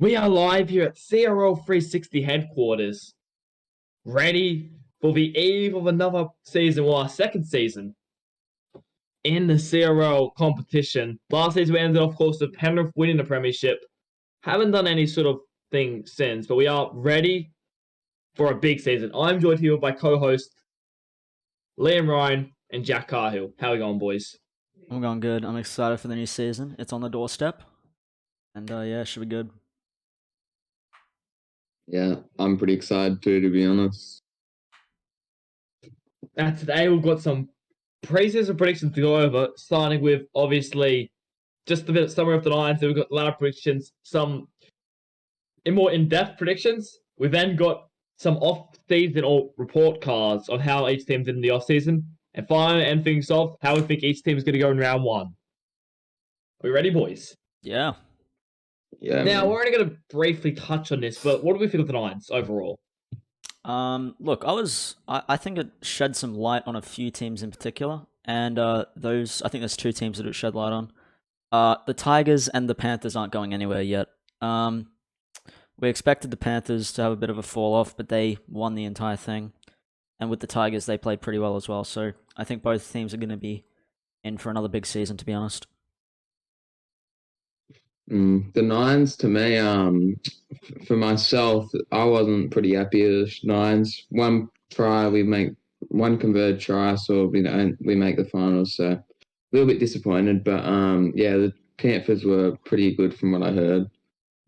We are live here at CRL360 headquarters, ready for the eve of another season, well, our second season in the CRL competition. Last season we ended off, of course, with Penrith winning the premiership. Haven't done any sort of thing since, but we are ready for a big season. I'm joined here by co-host Liam Ryan and Jack Carhill. How are we going, boys? I'm going good. I'm excited for the new season. It's on the doorstep. And yeah, it should be good. Yeah, I'm pretty excited too, to be honest. Today we've got some pre-season predictions to go over, starting with, obviously, just a bit of summary of the lines. Then we've got ladder predictions, some more in-depth predictions. We then got some off-season or report cards of how each team did in the off-season. And finally, end things off, how we think each team is going to go in round one. Are we ready, boys? Yeah. Yeah. Now, man. we're only going to briefly touch on this, but what do we think of the lines overall? Look, I think it shed some light on a few teams in particular, and I think there's two teams that it shed light on. The Tigers and the Panthers aren't going anywhere yet. We expected the Panthers to have a bit of a fall off, but they won the entire thing. And with the Tigers, they played pretty well as well. So I think both teams are going to be in for another big season, to be honest. The Nines, to me, for myself, I wasn't pretty happy with the Nines. One try, we make one converted try, so we make the finals. So a little bit disappointed, but yeah, the Panthers were pretty good from what I heard,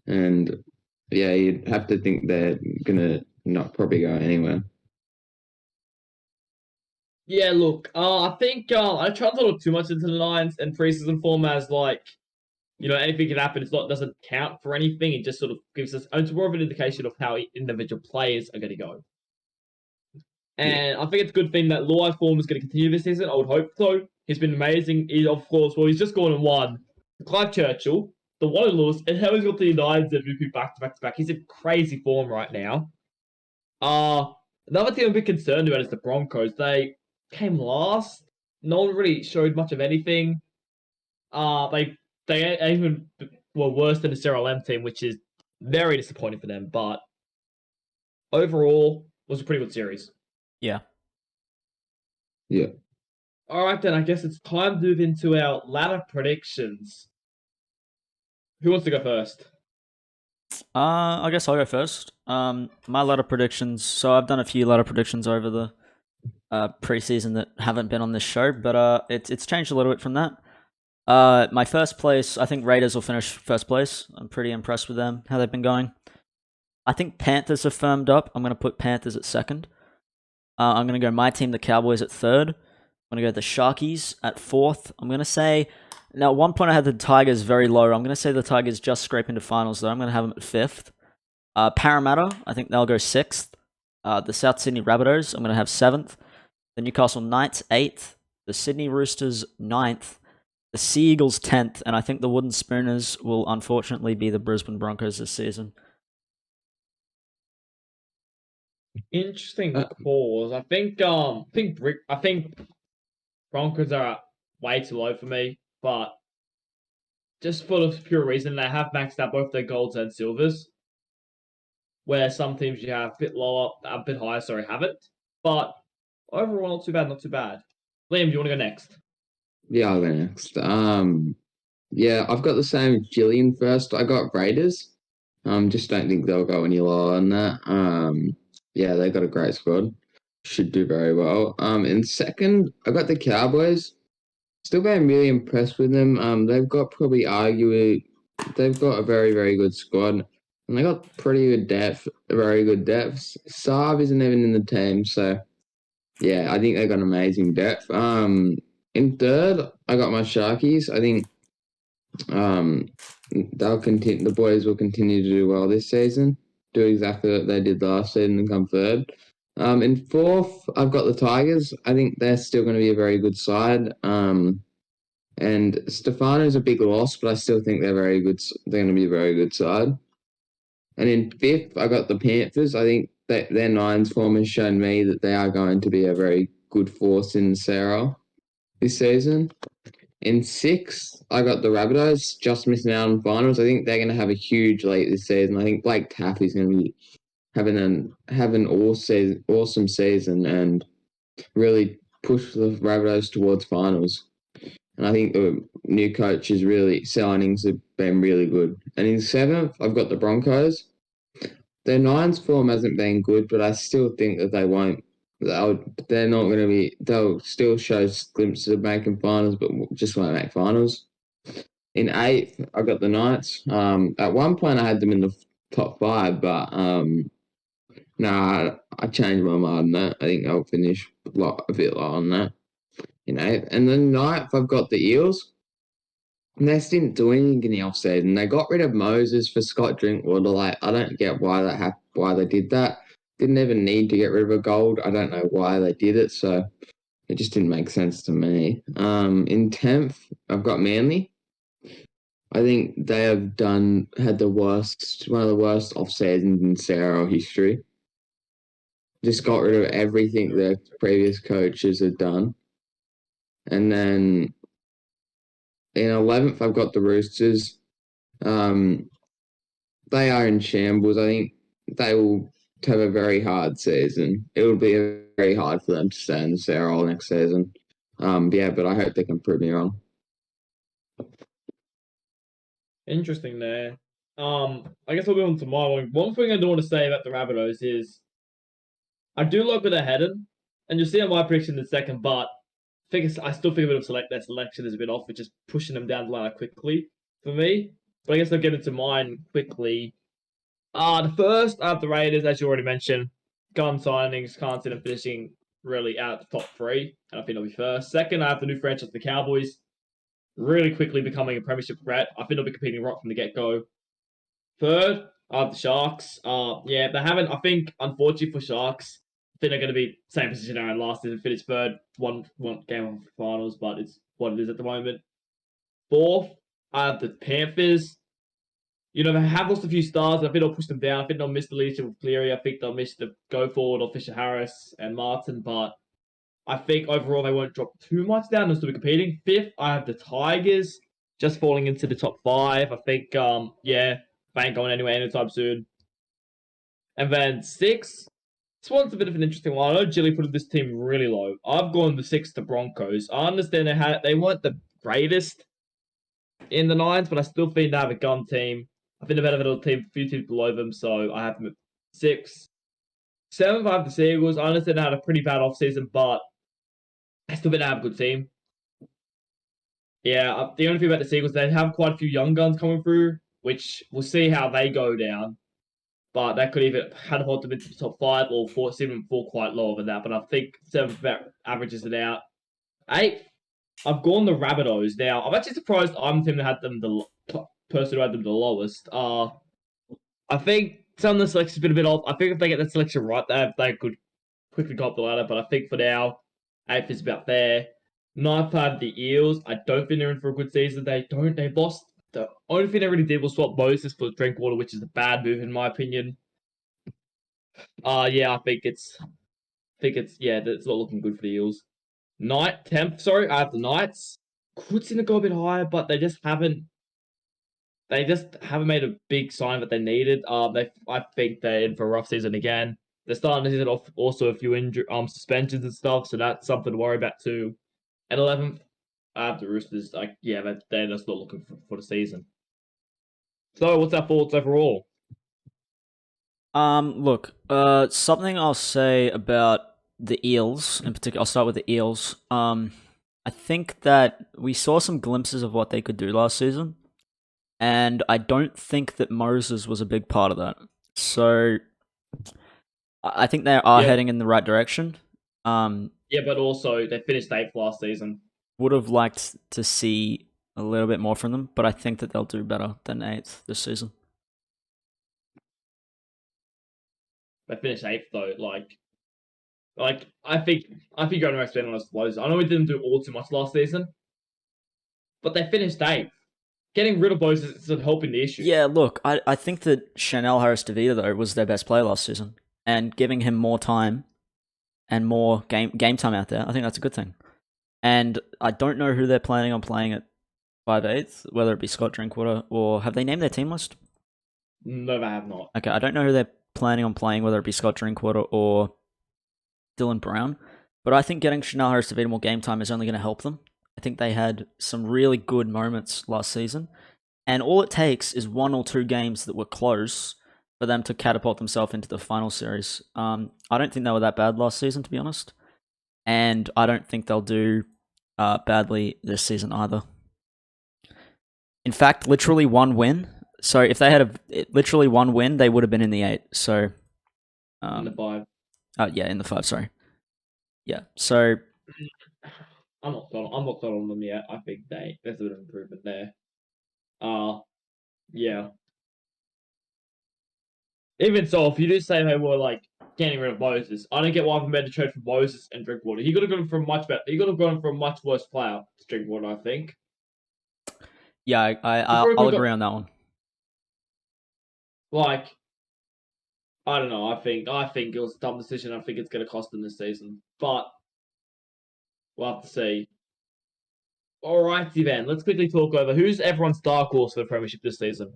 and yeah, you'd have to think they're gonna not probably go anywhere. Yeah, look, I think I tried to look too much into the lines and preseason form as anything can happen. Doesn't count for anything. It just sort of gives us it's more of an indication of how individual players are going to go. And I think it's a good thing that Luai form is going to continue this season. I would hope so. He's been amazing. He's just gone and won Clive Churchill, the one and Lewis, and how he's got the United MVP back to back to back. He's in crazy form right now. Another team I'm a bit concerned about is the Broncos. They came last. No one really showed much of anything. They even were worse than the CRLM team, which is very disappointing for them. But overall, it was a pretty good series. Yeah. Yeah. All right, then. I guess it's time to move into our ladder predictions. Who wants to go first? I guess I'll go first. My ladder predictions. So I've done a few ladder predictions over the preseason that haven't been on this show, but it's changed a little bit from that. My first place, I think Raiders will finish first place. I'm pretty impressed with them, how they've been going. I think Panthers have firmed up. I'm going to put Panthers at second. I'm going to go my team, the Cowboys, at third. I'm going to go the Sharkies at fourth. I'm going to say, now at one point I had the Tigers very low. I'm going to say the Tigers just scrape into finals, though. I'm going to have them at fifth. Parramatta, I think they'll go sixth. The South Sydney Rabbitohs, I'm going to have seventh. The Newcastle Knights, eighth. The Sydney Roosters, ninth. The Sea Eagles, 10th. And I think the Wooden Spooners will unfortunately be the Brisbane Broncos this season. Interesting pause. I think Broncos are way too low for me, but just for the pure reason they have maxed out both their golds and silvers, where some teams you have a bit higher, haven't. But overall, not too bad. Liam, do you want to go next? Yeah, I'll go next. Yeah, I've got the same as Gillian first. I got Raiders. Just don't think they'll go any lower than that. Yeah, they got a great squad. Should do very well. In second, I got the Cowboys. Still being really impressed with them. They've got they've got a very, very good squad. And they got pretty good depth, very good depth. Saab isn't even in the team, so yeah, I think they got amazing depth. In third, I got my Sharkies. I think they'll continue. The boys will continue to do well this season. Do exactly what they did last season and come third. In fourth, I've got the Tigers. I think they're still going to be a very good side. And Stefano's a big loss, but I still think they're very good. They're going to be a very good side. And in fifth, I got the Panthers. I think that their nines form has shown me that they are going to be a very good force in Sarah this season. In 6, I got the Rabbitohs just missing out on finals. I think they're going to have a huge late this season. I think Blake Taffy's going to be having awesome season and really push the Rabbitohs towards finals. And I think the new coach's signings have been really good. And in 7th, I've got the Broncos. Their 9's form hasn't been good, but I still think that they're not going to be. They'll still show glimpses of making finals, but just won't make finals. In 8th, I got the Knights. At one point, I had them in the top 5, but I changed my mind on that. I think I'll finish a bit low on that in 8th. And then 9th, I've got the Eels. And they didn't do anything in the offseason. They got rid of Moses for Scott Drinkwater. Like, I don't get why they did that. Didn't even need to get rid of a gold. I don't know why they did it, so it just didn't make sense to me. In 10th, I've got Manly. I think they have had one of the worst off seasons in CRL history. Just got rid of everything their previous coaches had done. And then in 11th, I've got the Roosters. They are in shambles. I think they will have a very hard season. It will be very hard for them to stay in the CRL next season. But I hope they can prove me wrong. Interesting there. I guess I'll go on to my one. One thing I do want to say about the Rabbitohs is I do like where they're headed, and you'll see on my prediction in a second, but I still think a bit of their selection is a bit off, which is pushing them down the line quickly for me. But I guess I'll get into mine quickly. The first, I have the Raiders, as you already mentioned. Gun signings, can't see them finishing really out of the top 3, and I think they'll be first. Second, I have the new franchise, the Cowboys, really quickly becoming a premiership threat. I think they'll be competing right from the get-go. Third, I have the Sharks. They haven't, I think, unfortunately for Sharks, I think they're going to be same position they're in last season, finished third, one game of finals, but it's what it is at the moment. Fourth, I have the Panthers. They have lost a few stars. I think they'll push them down. I think they'll miss the leadership of Cleary. I think they'll miss the go forward of Fisher Harris and Martin, but I think overall they won't drop too much down. They'll still be competing. Fifth, I have the Tigers just falling into the top 5. I think, they ain't going anywhere anytime soon. And then 6, this one's a bit of an interesting one. I know Gilly put this team really low. I've gone the 6 to Broncos. I understand they weren't the greatest in the 9s, but I still think they have a gun team. I think they've had a team, a few teams below them, so I have them at 6. 7th, I have the Seagulls. I understand they had a pretty bad offseason, but I still think they have a good team. Yeah, the only thing about the Seagulls, they have quite a few young guns coming through, which we'll see how they go down. But that could either hold them into the top 5 or see them fall quite lower than that. But I think 7th averages it out. 8th, I've gone the Rabbitohs. Now, I'm actually surprised I'm the team that had them the person who had them the lowest. I think some of the selection's been a bit off. I think if they get the selection right, they could quickly go up the ladder. But I think for now, 8th is about there. 9th, I have the Eels. I don't think they're in for a good season. They lost. The only thing they really did was swap Moses for Drinkwater, which is a bad move in my opinion. I think it's not looking good for the Eels. 10th, I have the Knights. Could seem to go a bit higher, but they just haven't made a big sign that they needed. I think they're in for a rough season again. They're starting to season off also a few suspensions and stuff, so that's something to worry about too. At 11th, I have the Roosters. They're just not looking for the season. So, what's our thoughts overall? Look, something I'll say about the Eels in particular. I'll start with the Eels. I think that we saw some glimpses of what they could do last season, and I don't think that Moses was a big part of that. So, I think they are heading in the right direction. But also they finished 8th last season. Would have liked to see a little bit more from them, but I think that they'll do better than 8th this season. They finished 8th though. I think you're going to expand on us lows. I know we didn't do all too much last season, but they finished 8th. Getting rid of those isn't helping the issue. Yeah, look, I think that Chanel Harris-Tavita, though, was their best player last season. And giving him more time and more game time out there, I think that's a good thing. And I don't know who they're planning on playing at 5/8, whether it be Scott Drinkwater or have they named their team list? No, they have not. Okay, I don't know who they're planning on playing, whether it be Scott Drinkwater or Dylan Brown. But I think getting Chanel Harris-Tavita more game time is only going to help them. I think they had some really good moments last season. And all it takes is 1 or 2 games that were close for them to catapult themselves into the final series. I don't think they were that bad last season, to be honest. And I don't think they'll do badly this season either. In fact, literally 1 win. So if they had literally 1 win, they would have been in the 8. So In the 5. Yeah, in the 5. Sorry. Yeah. So I'm not sold on them yet. I think there's a bit of improvement there. Yeah. Even so, if you do say they were like getting rid of Moses, I don't get why I've made a trade for Moses and Drinkwater. He could have gone for much better. He could have gone for a much worse player to Drinkwater, I think. yeah, I'll agree on that one. Like, I don't know. I think it was a dumb decision. I think it's going to cost them this season, but we'll have to see. Alrighty then, let's quickly talk over who's everyone's dark horse for the Premiership this season.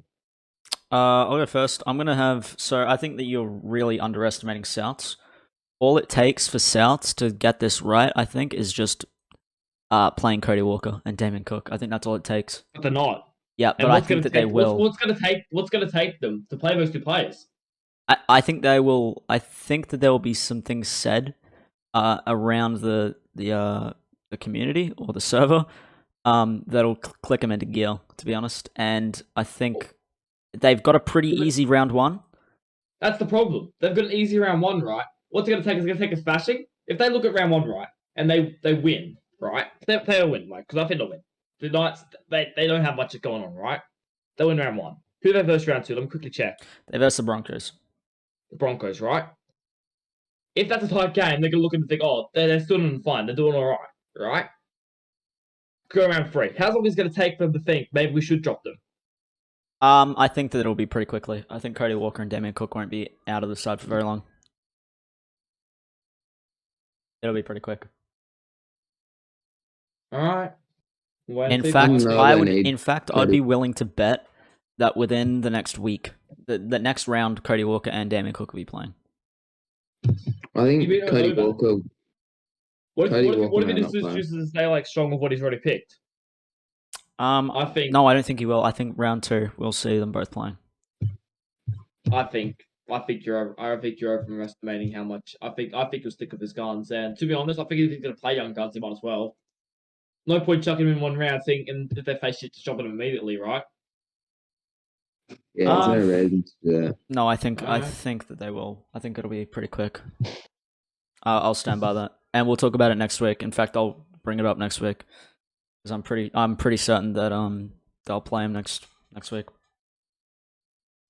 I'll go first. I'm gonna have. So I think that you're really underestimating Souths. All it takes for Souths to get this right, I think, is just playing Cody Walker and Damon Cook. I think that's all it takes. But they're not. Yeah, but I think that they will. What's going to take them to play those 2 players? I think they will. I think that there will be some things said around the community or the server that'll click them into gear. To be honest, and I think they've got a pretty easy round 1. That's the problem. They've got an easy round 1, right? What's it going to take? It's going to take a smashing. If they look at round 1, right, and they win, right? They'll win, like, because I think they'll win. The Knights, they don't have much going on, right? They win round 1. Who they versus round 2? Let me quickly check. They versus the Broncos. The Broncos, right? If that's a tight game, they're going to look and think, oh, they're still doing fine. They're doing all right, right? Go round 3. How long is it going to take for them to think maybe we should drop them? I think that it'll be pretty quickly. I think Cody Walker and Damien Cook won't be out of the side for very long. It'll be pretty quick. All right. In fact, I'd be willing to bet that within the next week, the next round, Cody Walker and Damien Cook will be playing. I think Cody Walker. What if he just chooses to stay like strong with what he's already picked? I don't think he will. I think round 2 we'll see them both playing. I think you're overestimating how much. I think he'll stick with his guns, and to be honest, I think if he's going to play young guns, he might as well. No point chucking him in 1 round, thinking if they face shit, just dropping him immediately, right? Yeah, there's no reason to do that. No, I think that they will. I think it'll be pretty quick. I'll stand by that, and we'll talk about it next week. In fact, I'll bring it up next week because I'm pretty certain that they'll play him next week.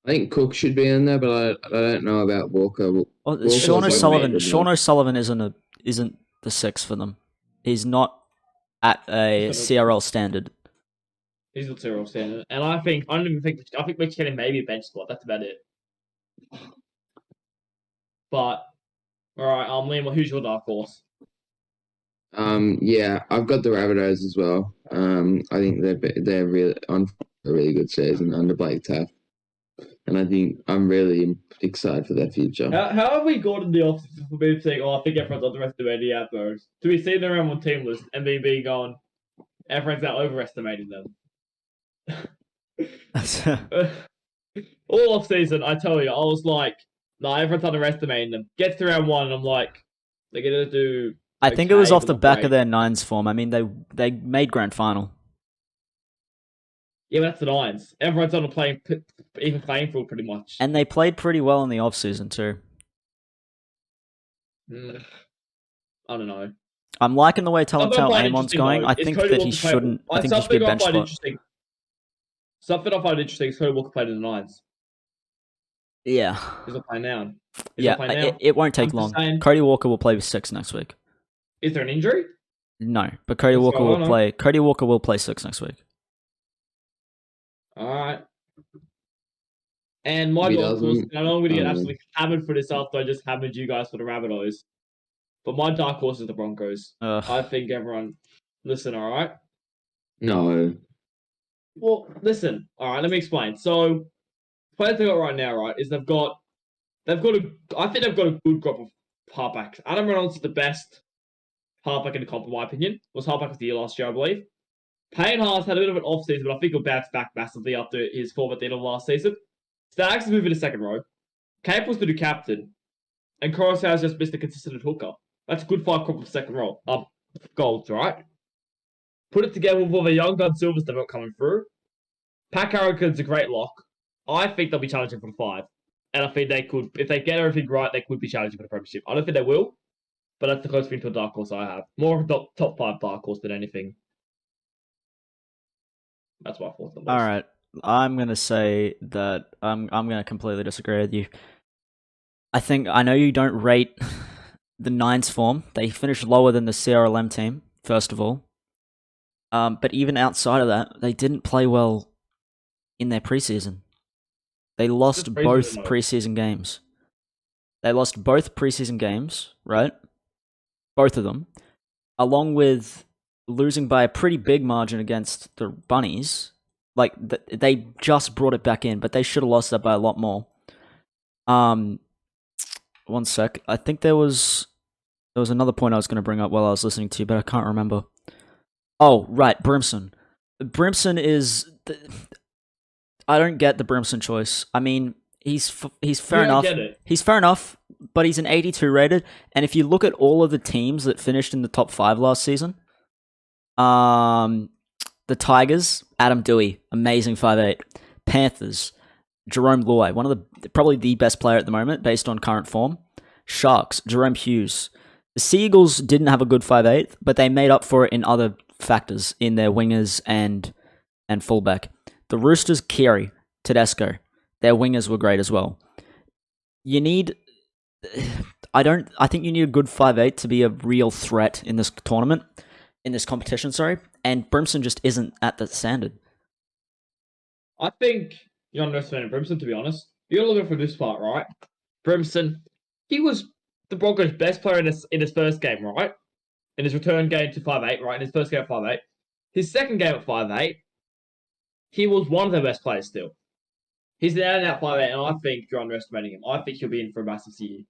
I think Cook should be in there, but I don't know about Walker. Well, Sean O'Sullivan isn't the 6 for them. He's not at a CRL standard. He's not CRL standard, and I think we're getting maybe a bench spot. That's about it. But all right, Liam, who's your dark horse? Yeah, I've got the Rabbitohs as well. I think they're really on a really good season under Blake Taft, and I think I'm really excited for their future. How have we got in the office for me saying, "Oh, I think everyone's underestimating the Outdoors"? Do we see them around one team list and being gone? Everyone's now overestimating them. All off season, I tell you, I was like, "No, everyone's underestimating them." Gets to round 1, and I'm like, "They're gonna do." I think it was off the back of their 9s form. I mean, they made grand final. Yeah, but that's the 9s. Everyone's on a even playing field pretty much. And they played pretty well in the off season too. I don't know. I'm liking the way Talentel Amon's going. I think that he shouldn't. I think he should be a bench spot. Something I find interesting is Cody Walker played in the 9s. Yeah. He's not playing now. It won't take long. Cody Walker will play with 6 next week. Is there an injury? No, but Cody Walker will play. Cody Walker will play 6 next week. All right. And my dark horse, I know I'm going to get absolutely hammered for this after I just hammered you guys for the Rabbitohs. But my dark horse is the Broncos. I think everyone Listen, all right. No. Well, listen, all right. Let me explain. So, players they got right now, right, is I think they've got a good group of halfbacks. Adam Reynolds is the best halfback in the comp, in my opinion. Was halfback of the year last year, I believe. Payne Haas had a bit of an off season, but I think he'll bounce back massively after his form at the end of last season. Stags is moving to second row. Capel's the new captain, and Coruscant's just missed a consistent hooker. That's a good 5 crop of second row. Golds, right? Put it together with all the young gun silvers they've got coming through. Pat Carrigan's a great lock. I think they'll be challenging for the 5. And I think they could, if they get everything right, they could be challenging for the premiership. I don't think they will, but that's the closest thing to a dark horse I have. More of a top 5 dark horse than anything. That's what I thought. All right, I'm gonna say that I'm gonna completely disagree with you. I know you don't rate the Nines form. They finished lower than the CRLM team, first of all. But even outside of that, they didn't play well in their preseason. They lost both preseason games. They lost both preseason games, right? Both of them, along with losing by a pretty big margin against the Bunnies. Like, they just brought it back in, but they should have lost that by a lot more. One sec. I think there was another point I was going to bring up while I was listening to you, but I can't remember. Oh, right, Brimson. Brimson is... I don't get the Brimson choice. I mean, he's fair enough. He's fair enough, but he's an 82 rated, and if you look at all of the teams that finished in the top 5 last season, the Tigers, Adam Dewey, amazing 5'8". Panthers, Jerome Loy, one of probably the best player at the moment based on current form. Sharks, Jerome Hughes. The Seagulls didn't have a good 5'8", but they made up for it in other factors in their wingers and fullback. The Roosters, Keary, Tedesco, their wingers were great as well. You need... I think you need a good 5'8" to be a real threat in this tournament, in this competition, sorry, and Brimson just isn't at that standard. I think you're underestimating Brimson, to be honest. You're looking for this part, right? Brimson, he was the Broncos' best player in his first game, right? In his return game to 5'8", right? In his first game at 5'8". His second game at 5'8", he was one of their best players still. He's an out-and-out 5'8", and I think you're underestimating him. I think he'll be in for a massive year.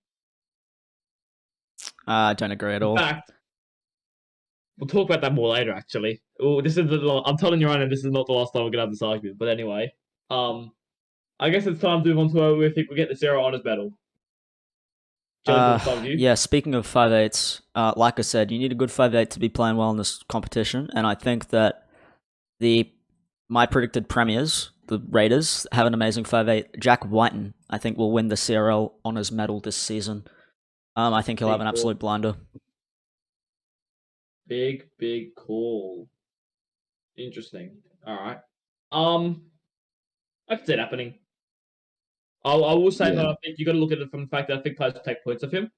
I don't agree at all. In fact, we'll talk about that more later, actually. I'm telling you right now, this is not the last time we're going to have this argument. But anyway, I guess it's time to move on to where we think we get the Zero Honours medal. Yeah, speaking of 5'8", like I said, you need a good 5'8" to be playing well in this competition, and I think that my predicted premiers, the Raiders, have an amazing 5'8". Jack Whiten, I think, will win the CRL Honours medal this season. I think he'll have an absolute blinder. Big call. Interesting. All right. I can see it happening. I will say that I think you got to look at it from the fact that I think players will take points of him.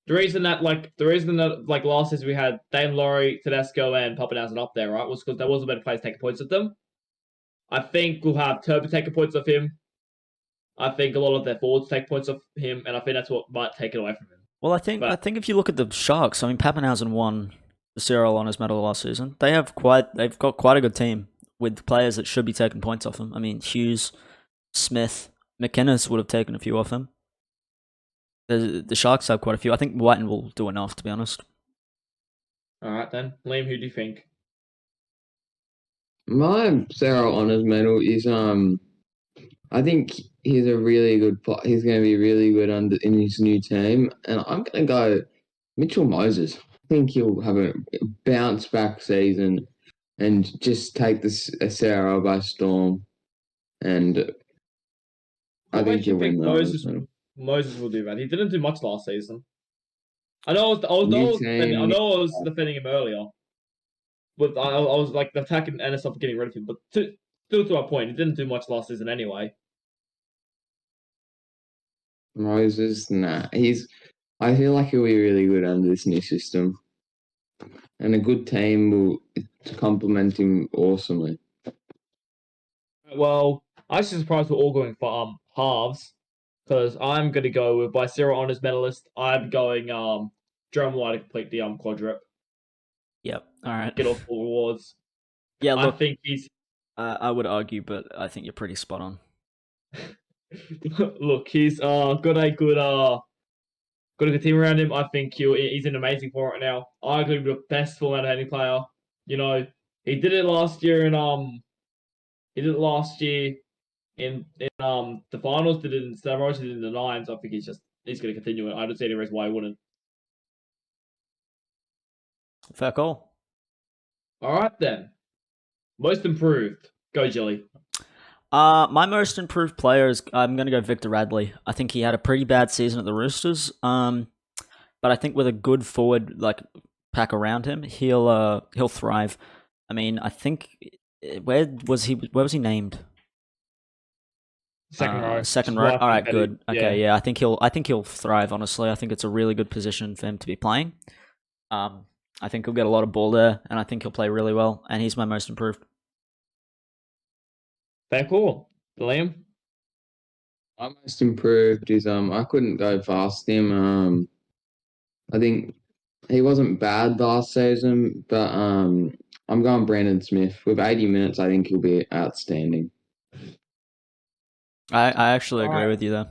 The reason that last season we had Dame Laurie, Tedesco, and Papanazan up there, right, was because there wasn't many players taking points of them. I think we'll have Turbo taking points of him. I think a lot of their forwards take points off him, and I think that's what might take it away from him. Well, I think if you look at the Sharks, I mean, Papenhausen won the CRL Honours medal last season. They've got quite a good team with players that should be taking points off him. I mean, Hughes, Smith, McInnes would have taken a few off him. The Sharks have quite a few. I think Whiten will do enough, to be honest. All right, then. Liam, who do you think? My Sarah Honours medal is I think he's a really good. He's going to be really good in his new team, and I'm going to go Mitchell Moses. I think he'll have a bounce back season and just take the Sarah by storm. And I think he'll win Moses will do that. He didn't do much last season. I know I was defending him earlier, but I was like attacking Ennis up getting rid of him. But still to our point, he didn't do much last season anyway. Moses, nah. I feel like he'll be really good under this new system. And a good team will complement him awesomely. Well, I'm actually surprised we're all going for halves, because I'm going to go with, by Zero Honours medalist, I'm going Jerome White to complete the quadruple. Yep. All right. get off full rewards. Yeah, I look, think he's I would argue, but I think you're pretty spot on. look, he's got a good team around him. I think he's in amazing form right now. Arguably the best form out of any player. You know, he did it last year he did it last year in the finals, did it in Steroids, did it in the nines. I think he's gonna continue it. I don't see any reason why he wouldn't. Fair call. Alright then. Most improved. Go Jilly. My most improved player is I'm gonna go Victor Radley. I think he had a pretty bad season at the Roosters. But I think with a good forward like pack around him, he'll thrive. I mean, I think where was he named? Second row. Second row. All right, good. Okay, yeah. I think he'll thrive. Honestly, I think it's a really good position for him to be playing. I think he'll get a lot of ball there, and I think he'll play really well. And he's my most improved. Very cool. Liam? My most improved is I couldn't go past him. I think he wasn't bad last season, but I'm going Brandon Smith. With 80 minutes, I think he'll be outstanding. I actually agree with you there.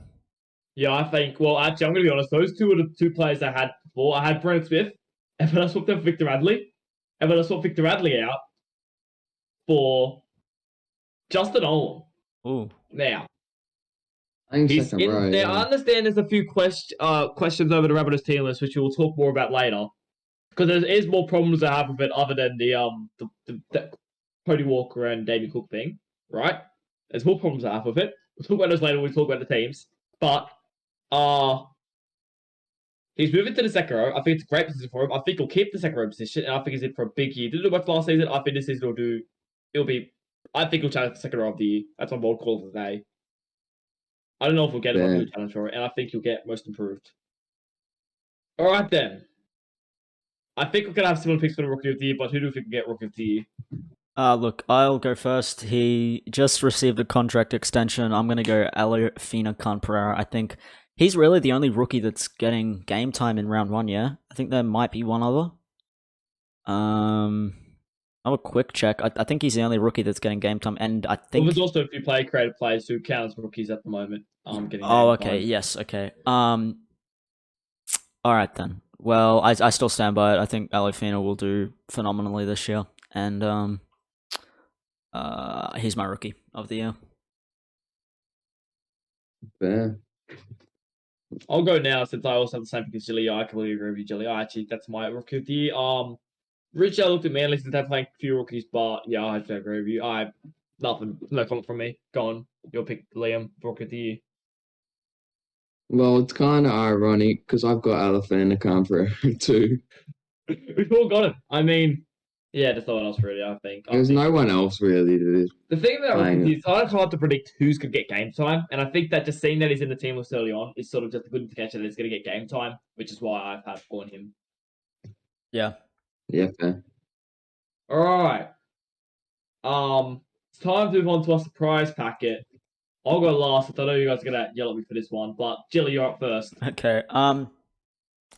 Yeah, I think. Well, actually, I'm gonna be honest. Those two are the two players I had before. I had Brandon Smith, and then I swapped out for Victor Radley, and then I swapped Victor Radley out for Justin Olam. Ooh. Now, I think he's second in row. there. Yeah. I understand there's a few questions over the Rabbitohs team list, which we will talk more about later, because there is more problems I have with it other than the Cody Walker and David Cook thing, right? There's more problems I have with it. We'll talk about those later when we talk about the teams, but he's moving to the second row. I think it's a great position for him. I think he'll keep the second row position, and I think he's in for a big year. Didn't do much last season. I think this season I think he'll challenge the second row of the year. That's my bold call today. I don't know if we'll get him, but he'll challenge for it, and I think he'll get most improved. All right then. I think we're gonna have similar picks for the rookie of the year, but who do we think will get rookie of the year? Look, I'll go first. He just received a contract extension. I'm going to go Alofina-Khan-Pereira. I think he's really the only rookie that's getting game time in round one, yeah? I think there might be one other. I'll have a quick check. I think he's the only rookie that's getting game time, and I think... Well, there's also a few creative players who count as rookies at the moment. Getting okay, yes, okay. Alright then. Well, I still stand by it. I think Alofina will do phenomenally this year, and he's my rookie of the year. Fair. I'll go now since I also have the same pick as Jilly. I completely agree with you, Jilly. That's my rookie of the year. Rich, I looked at Manly since they're playing a few rookies, but yeah, I have to agree with you. No comment from me. Go on. Your pick, Liam, for rookie of the year. Well, it's kind of ironic because I've got Alofina-Khan-Pereira too. We've all got him. I mean, yeah, there's no one else really, I think. There's no one else really that is. The thing about rookies, it's kind of hard to predict who's going to get game time, and I think that just seeing that he's in the team list early on is sort of just a good indication that he's going to get game time, which is why I've had on him. Yeah. Yeah, fair. All right. It's time to move on to our surprise packet. I'll go last, since I know you guys are gonna yell at me for this one, but Jilly, you're up first. Okay.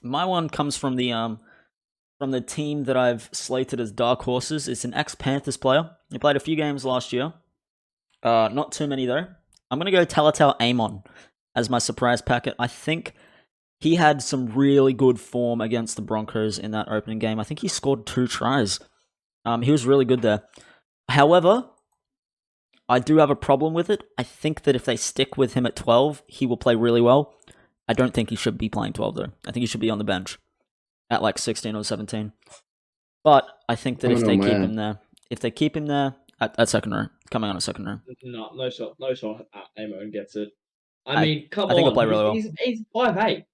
My one comes from the team that I've slated as dark horses. It's an ex-Panthers player. He played a few games last year. Not too many though. I'm gonna go Talatau Amon as my surprise packet. I think he had some really good form against the Broncos in that opening game. I think he scored 2 tries. He was really good there. However, I do have a problem with it. I think that if they stick with him at 12, he will play really well. I don't think he should be playing 12 though. I think he should be on the bench at like 16 or 17. But I think that if they keep him there at second row, coming on a second row. No shot. Amon gets it. I mean, come on. I think he'll play really well. He's 5'8".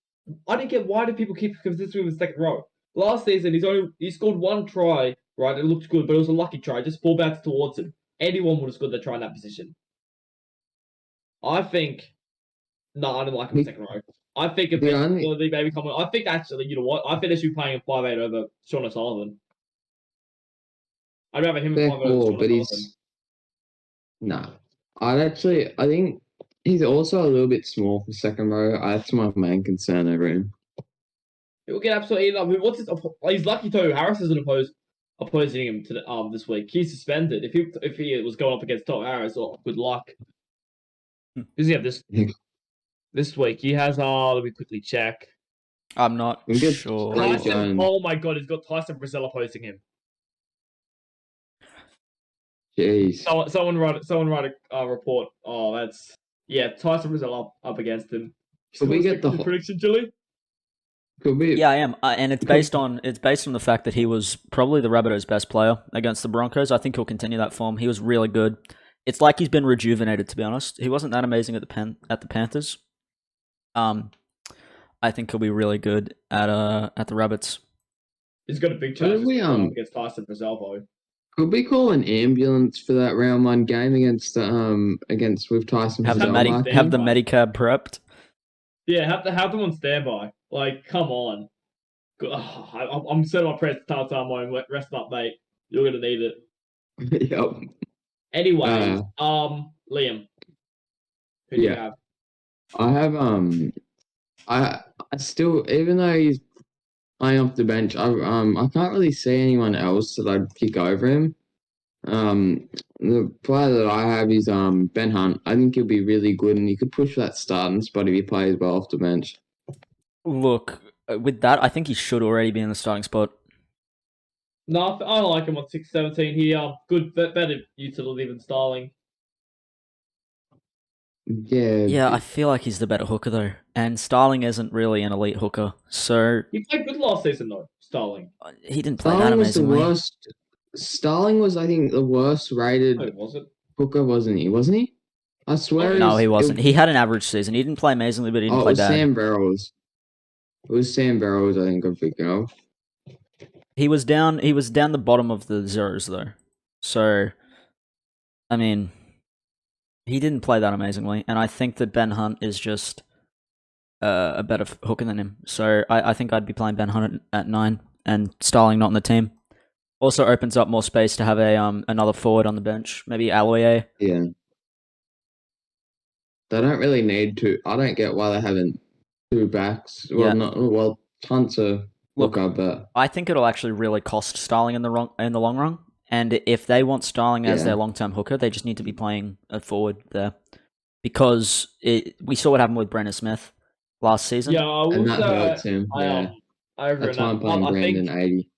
I didn't get why do people keep considering him in the second row. Last season, he scored 1 try. Right, it looked good, but it was a lucky try. Just fullbacks towards him. Anyone would have scored that try in that position. I think. No, I don't like him in second row. I think if maybe come on. I think actually, you know what? I think they should be playing him 5'8" over Sean O'Sullivan. I'd rather him 5'8" over Sean O'Sullivan. Nah. I think he's also a little bit small for second row. That's my main concern over him. He'll get absolutely eaten up. What's his? He's lucky too. Harris isn't opposed. opposing him to this week. He's suspended. If he was going up against top arrows, good luck. Does he have this week? He has. Let me quickly check. I'm not We get sure. Tyson- Tyson. Oh my god, he's got Tyson Brazil opposing him. Jeez. Someone write a report. Oh, that's Tyson Brazil up against him. Could we get the prediction, Jilly? Could we? Yeah, I am, and it's based on the fact that he was probably the Rabbitohs' best player against the Broncos. I think he'll continue that form. He was really good. It's like he's been rejuvenated. To be honest, he wasn't that amazing at the Panthers. I think he'll be really good at the Rabbits. He's got a big chance against Tyson Brazil. Could we call an ambulance for that round 1 game against with Tyson? Have the Medicab prepped. Yeah, have them on standby. Like, come on. I'm setting my prayers to start time. Rest up, mate. You're gonna need it. Yep. Anyway, Liam. Who do you have? I have I still, even though he's playing off the bench, I can't really see anyone else that I'd pick over him. The player that I have is Ben Hunt. I think he'll be really good, and he could push that starting spot if he plays well off the bench. Look, with that, I think he should already be in the starting spot. No, I like him on 6-17. He good, better utility than Starling. Yeah, I feel like he's the better hooker though, and Starling isn't really an elite hooker. So he played good last season though. Starling. He didn't play that amazingly. Starling was, I think, the worst rated hooker, wasn't he? Wasn't he? I swear. No, he wasn't. He had an average season. He didn't play amazingly, but he didn't play bad. Sam Barrels. It was Sam Barrels, I think I'm thinking of. He was down the bottom of the zeros though. So, I mean, he didn't play that amazingly, and I think that Ben Hunt is just a better hooker than him. So I think I'd be playing Ben Hunt at 9 and Starling not on the team. Also opens up more space to have another forward on the bench, maybe Aloye. Yeah. They don't really need to. I don't get why they haven't 2 backs. Well, Hunt's a hooker, but I think it'll actually really cost Starling in the long run. And if they want Starling as their long-term hooker, they just need to be playing a forward there. Because we saw what happened with Brandon Smith last season. Yeah, and that hurts him. That's why I'm playing Brandon 80.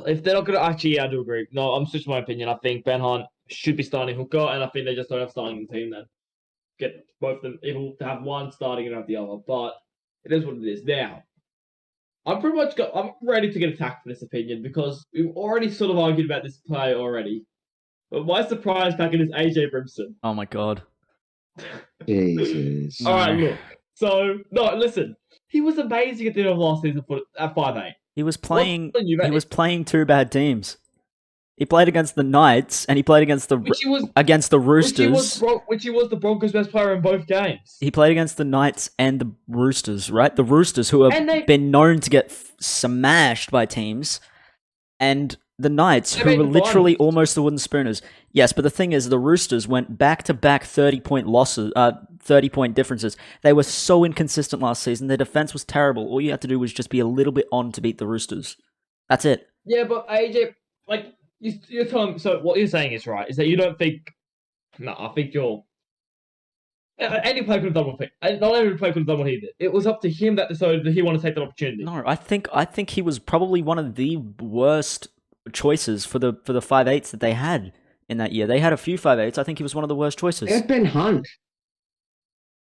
If they're not going to actually, I do agree. No, I'm switching my opinion. I think Ben Hunt should be starting hooker, and I think they just don't have starting in the team then. Get both of them able to have one starting and have the other, but it is what it is. Now, I'm ready to get attacked for this opinion because we've already sort of argued about this play already. But my surprise packet is AJ Brimson. Oh my god. Jesus. All right, look. So, no, listen. He was amazing at the end of last season at 5'8". He was playing 2 bad teams. He played against the Knights and he played against the Roosters. Which he was the Broncos' best player in both games. He played against the Knights and the Roosters, right? The Roosters, who have been known to get smashed by teams, and the Knights, who were literally almost the wooden spooners. Yes, but the thing is, the Roosters went back-to-back 30-point differences. They were so inconsistent last season. Their defense was terrible. All you had to do was just be a little bit on to beat the Roosters. That's it. Yeah, but AJ, like, you're telling me, so what you're saying is right, is that you don't think... No, I think you're... Any player could have done what not every player could have done what he did. It was up to him that decided that he wanted to take that opportunity. No, I think he was probably one of the worst choices for the 5'8s that they had in that year. They had a few 5'8s. I think he was one of the worst choices. It's Ben Hunt.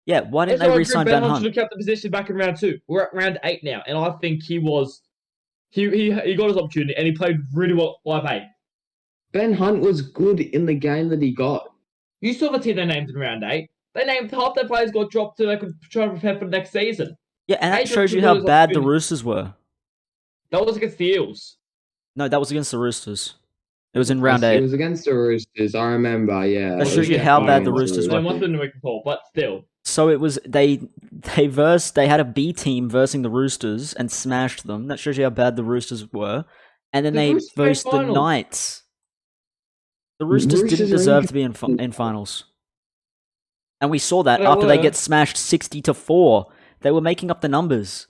Yeah, why didn't they re-sign Ben Hunt? Should have kept the position back in round 2. We're at round 8 now, and I think he was... He got his opportunity, and he played really well 5'8". Ben Hunt was good in the game that he got. You saw the team they named in round 8. They named half their players got dropped so they could try and prepare for the next season. Yeah, and that shows you how bad the Roosters were. That was against the Eels. No, that was against the Roosters. It was in round 8. It was against the Roosters, I remember, yeah. That shows you how bad the Roosters were. It must have been a week before, but still. So it was, they had a B team versing the Roosters and smashed them. That shows you how bad the Roosters were. And then they versed the Knights. The Roosters didn't deserve to be in finals. And we saw that after they get smashed 60-4. They were making up the numbers.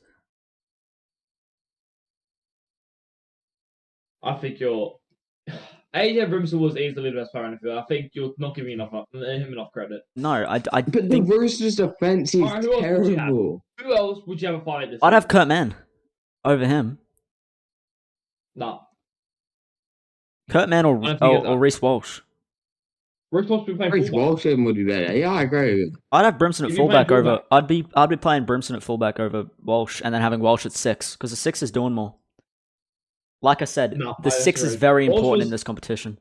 I think you're. AJ Brimson was easily the best player in the field. I think you're not giving him enough credit. No, I But the think Roosters' defense is Alright, who else would you have? terrible. Who else would you have a fight this I'd have season? Kurt Mann over him. No. Kurt Mann I don't think or Reece Walsh. We're supposed to be playing Reece fullback. Walsh even would be better. Yeah, I agree. I'd have Brimson at You'd be playing fullback over. fullback. I'd be playing Brimson at fullback over Walsh, and then having Walsh at 6 because the 6 is doing more. Like I said, No, the I 6 is disagree. very Walsh important was- in this competition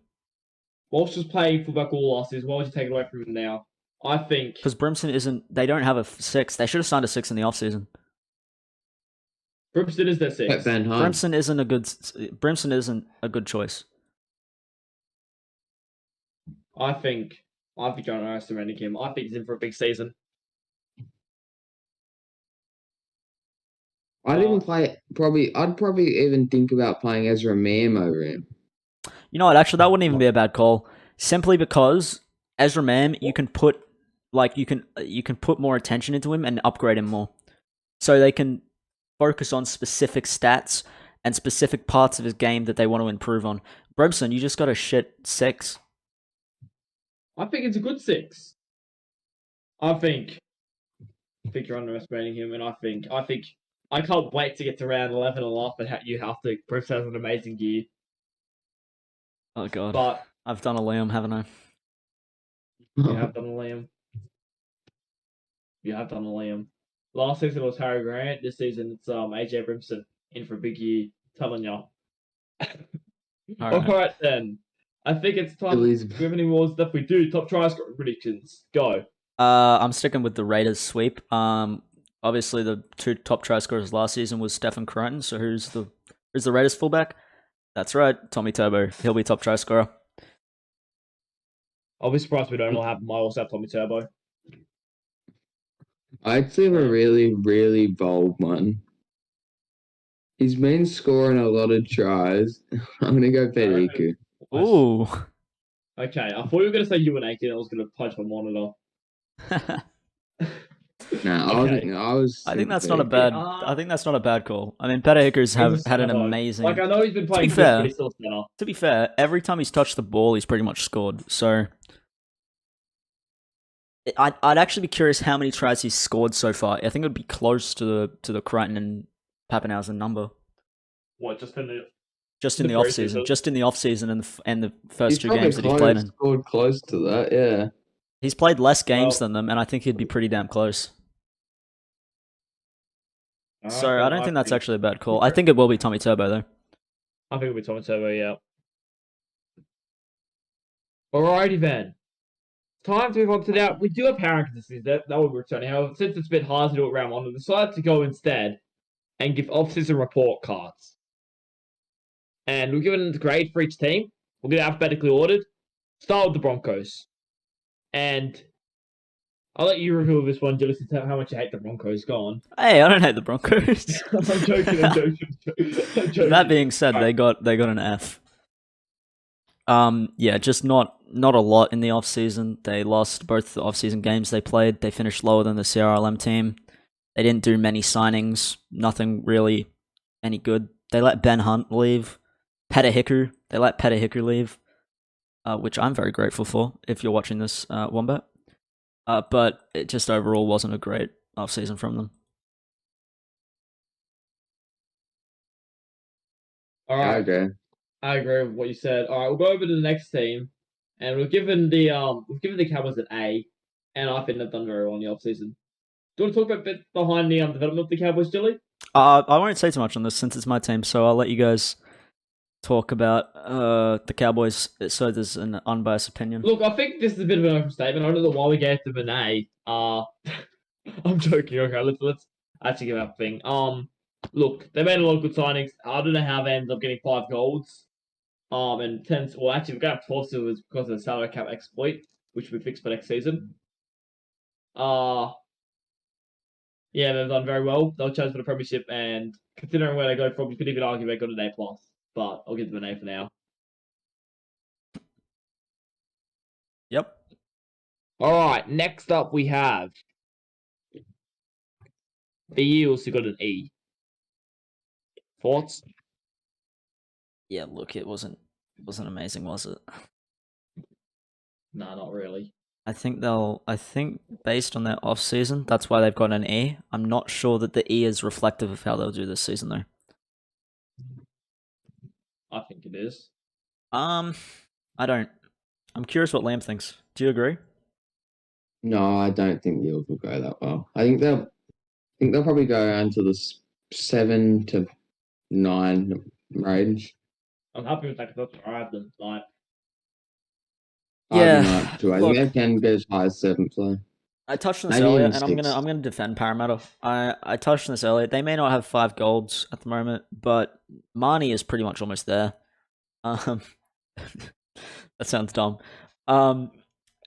Walsh was playing fullback all last season. Why would you take it away from him now? I think because Brimson isn't. They don't have a 6. They should have signed a 6 in the offseason. Brimson is their 6. Pet Van Hunt. Brimson isn't a good choice. I think you're underestimating him. I think he's in for a big season. I'd probably even think about playing Ezra Mam over him. You know what? Actually, that wouldn't even be a bad call. Simply because Ezra Mam, you can put more attention into him and upgrade him more, so they can focus on specific stats and specific parts of his game that they want to improve on. Brimson, you just got a shit 6. I think it's a good 6. I think you're underestimating him, and I think I can't wait to get to round 11 and laugh at how you have to. Brimson has an amazing year, Oh god, but I've done a Liam, haven't I? you have done a Liam. You have done a Liam. Last season was Harry Grant. This season it's AJ Brimson in for a big year. Telling you. All right. Alright then. I think it's time. Elizabeth. Do we have any more stuff we do? Top try scoring predictions. Go. I'm sticking with the Raiders sweep. Obviously the 2 top try scorers last season was Stephen Crichton. So who's the Raiders fullback? That's right, Tommy Turbo. He'll be top try scorer. I'll be surprised we don't all have Miles have Tommy Turbo. I actually have a really, really bold one. He's been scoring a lot of tries. I'm gonna go Federico. Ooh. Okay, I thought you were gonna say you and Aiken. I was gonna punch my monitor. Nah, Okay. I think that's not a bad. I think that's not a bad call. I mean, Peter Hickers He's a had an center. amazing. Like I know he's been playing good, fair- but he's still a center. To be fair, every time he's touched the ball, he's pretty much scored. So, I'd actually be curious how many tries he's scored so far. I think it would be close to the Crichton and Pappenhausen number. What? Just in the The off season, just in the off season and the first He's 2 probably games that he played in. scored close to that, yeah. He's played less games Well- than them, and I think he'd be pretty damn close. Alright, So then I don't think that's think- actually a bad call. I think it will be Tommy Turbo though. I think it'll be Tommy Turbo. Yeah. Alrighty then. Time to move on to now. We do have power inconsistencies that will be returning. However, since it's a bit hard to do it round 1, we decided to go instead and give off-season report cards. And we're given a grade for each team. We'll get alphabetically ordered. Start with the Broncos. And I'll let you reveal this one, Julius, to tell how much you hate the Broncos. Go on. Hey, I don't hate the Broncos. I'm joking. I'm joking. That being said, they got an F. Yeah, just not a lot in the off season. They lost both the off season games they played. They finished lower than the CRLM team. They didn't do many signings. Nothing really any good. They let Ben Hunt leave. They let Peter Hicker leave, which I'm very grateful for. If you're watching this, Wombat, but it just overall wasn't a great off season from them. All I right. agree. I agree with what you said. All right, we'll go over to the next team, and we've given the Cowboys an A, and I think they've done very well in the offseason. Do you want to talk about a bit behind the development of the Cowboys, Dilly? I won't say too much on this since it's my team, so I'll let you guys talk about the Cowboys so there's an unbiased opinion. Look, I think this is a bit of an overstatement. I don't know why we gave them an A. I'm joking. Okay, let's actually give out a thing. Look, they made a lot of good signings. I don't know how they ended up getting 5 golds. And 10. Well, actually, we got 12 silvers because of the salary cap exploit, which we fixed for next season. Yeah, they've done very well. They'll challenge for the premiership, and considering where they go from, you could even argue they got an A+. But I'll give them an A for now. Yep. All right, next up we have the Eels, who got an E. Thoughts? Yeah, look, it wasn't amazing, was it? Nah, not really. I think based on their off season, that's why they've got an E. I'm not sure that the E is reflective of how they'll do this season though. I think it is. I don't. I'm curious what Liam thinks. Do you agree? No, I don't think the Eels will go that well. I think they'll probably go around to the 7 to 9 range. I'm happy with that because that's where I have them. Like, I'd Yeah, be not too. I think they can go as high as 7th though. I touched on this Maybe earlier, even and I'm 6th. gonna defend Parramatta. I touched on this earlier. They may not have 5 golds at the moment, but Marnie is pretty much almost there. Um, that sounds dumb. And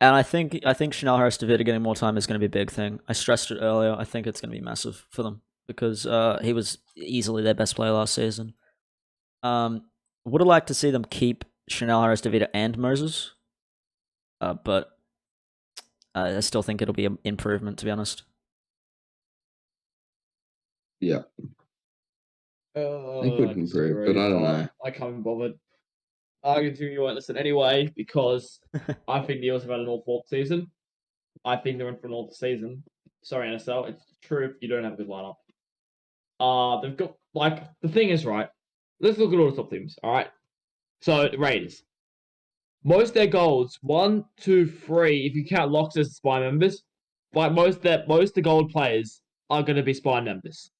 I think Chanel Harris-David getting more time is going to be a big thing. I stressed it earlier. I think it's going to be massive for them because he was easily their best player last season. Would have liked to see them keep Chanel Harris-David and Moses, but I still think it'll be an improvement, to be honest. Yeah, they could improve, but I don't know. I can't be bothered. I think you won't listen anyway because I think the Eels have had an awful season. I think they're in for an awful season. Sorry, NSL. It's true if you don't have a good lineup. They've got the thing is right. Let's look at all the top teams. All right. So the Raiders. Most of their goals, 1, 2, 3, if you count locks as spy members, like most of the gold players are going to be spy members.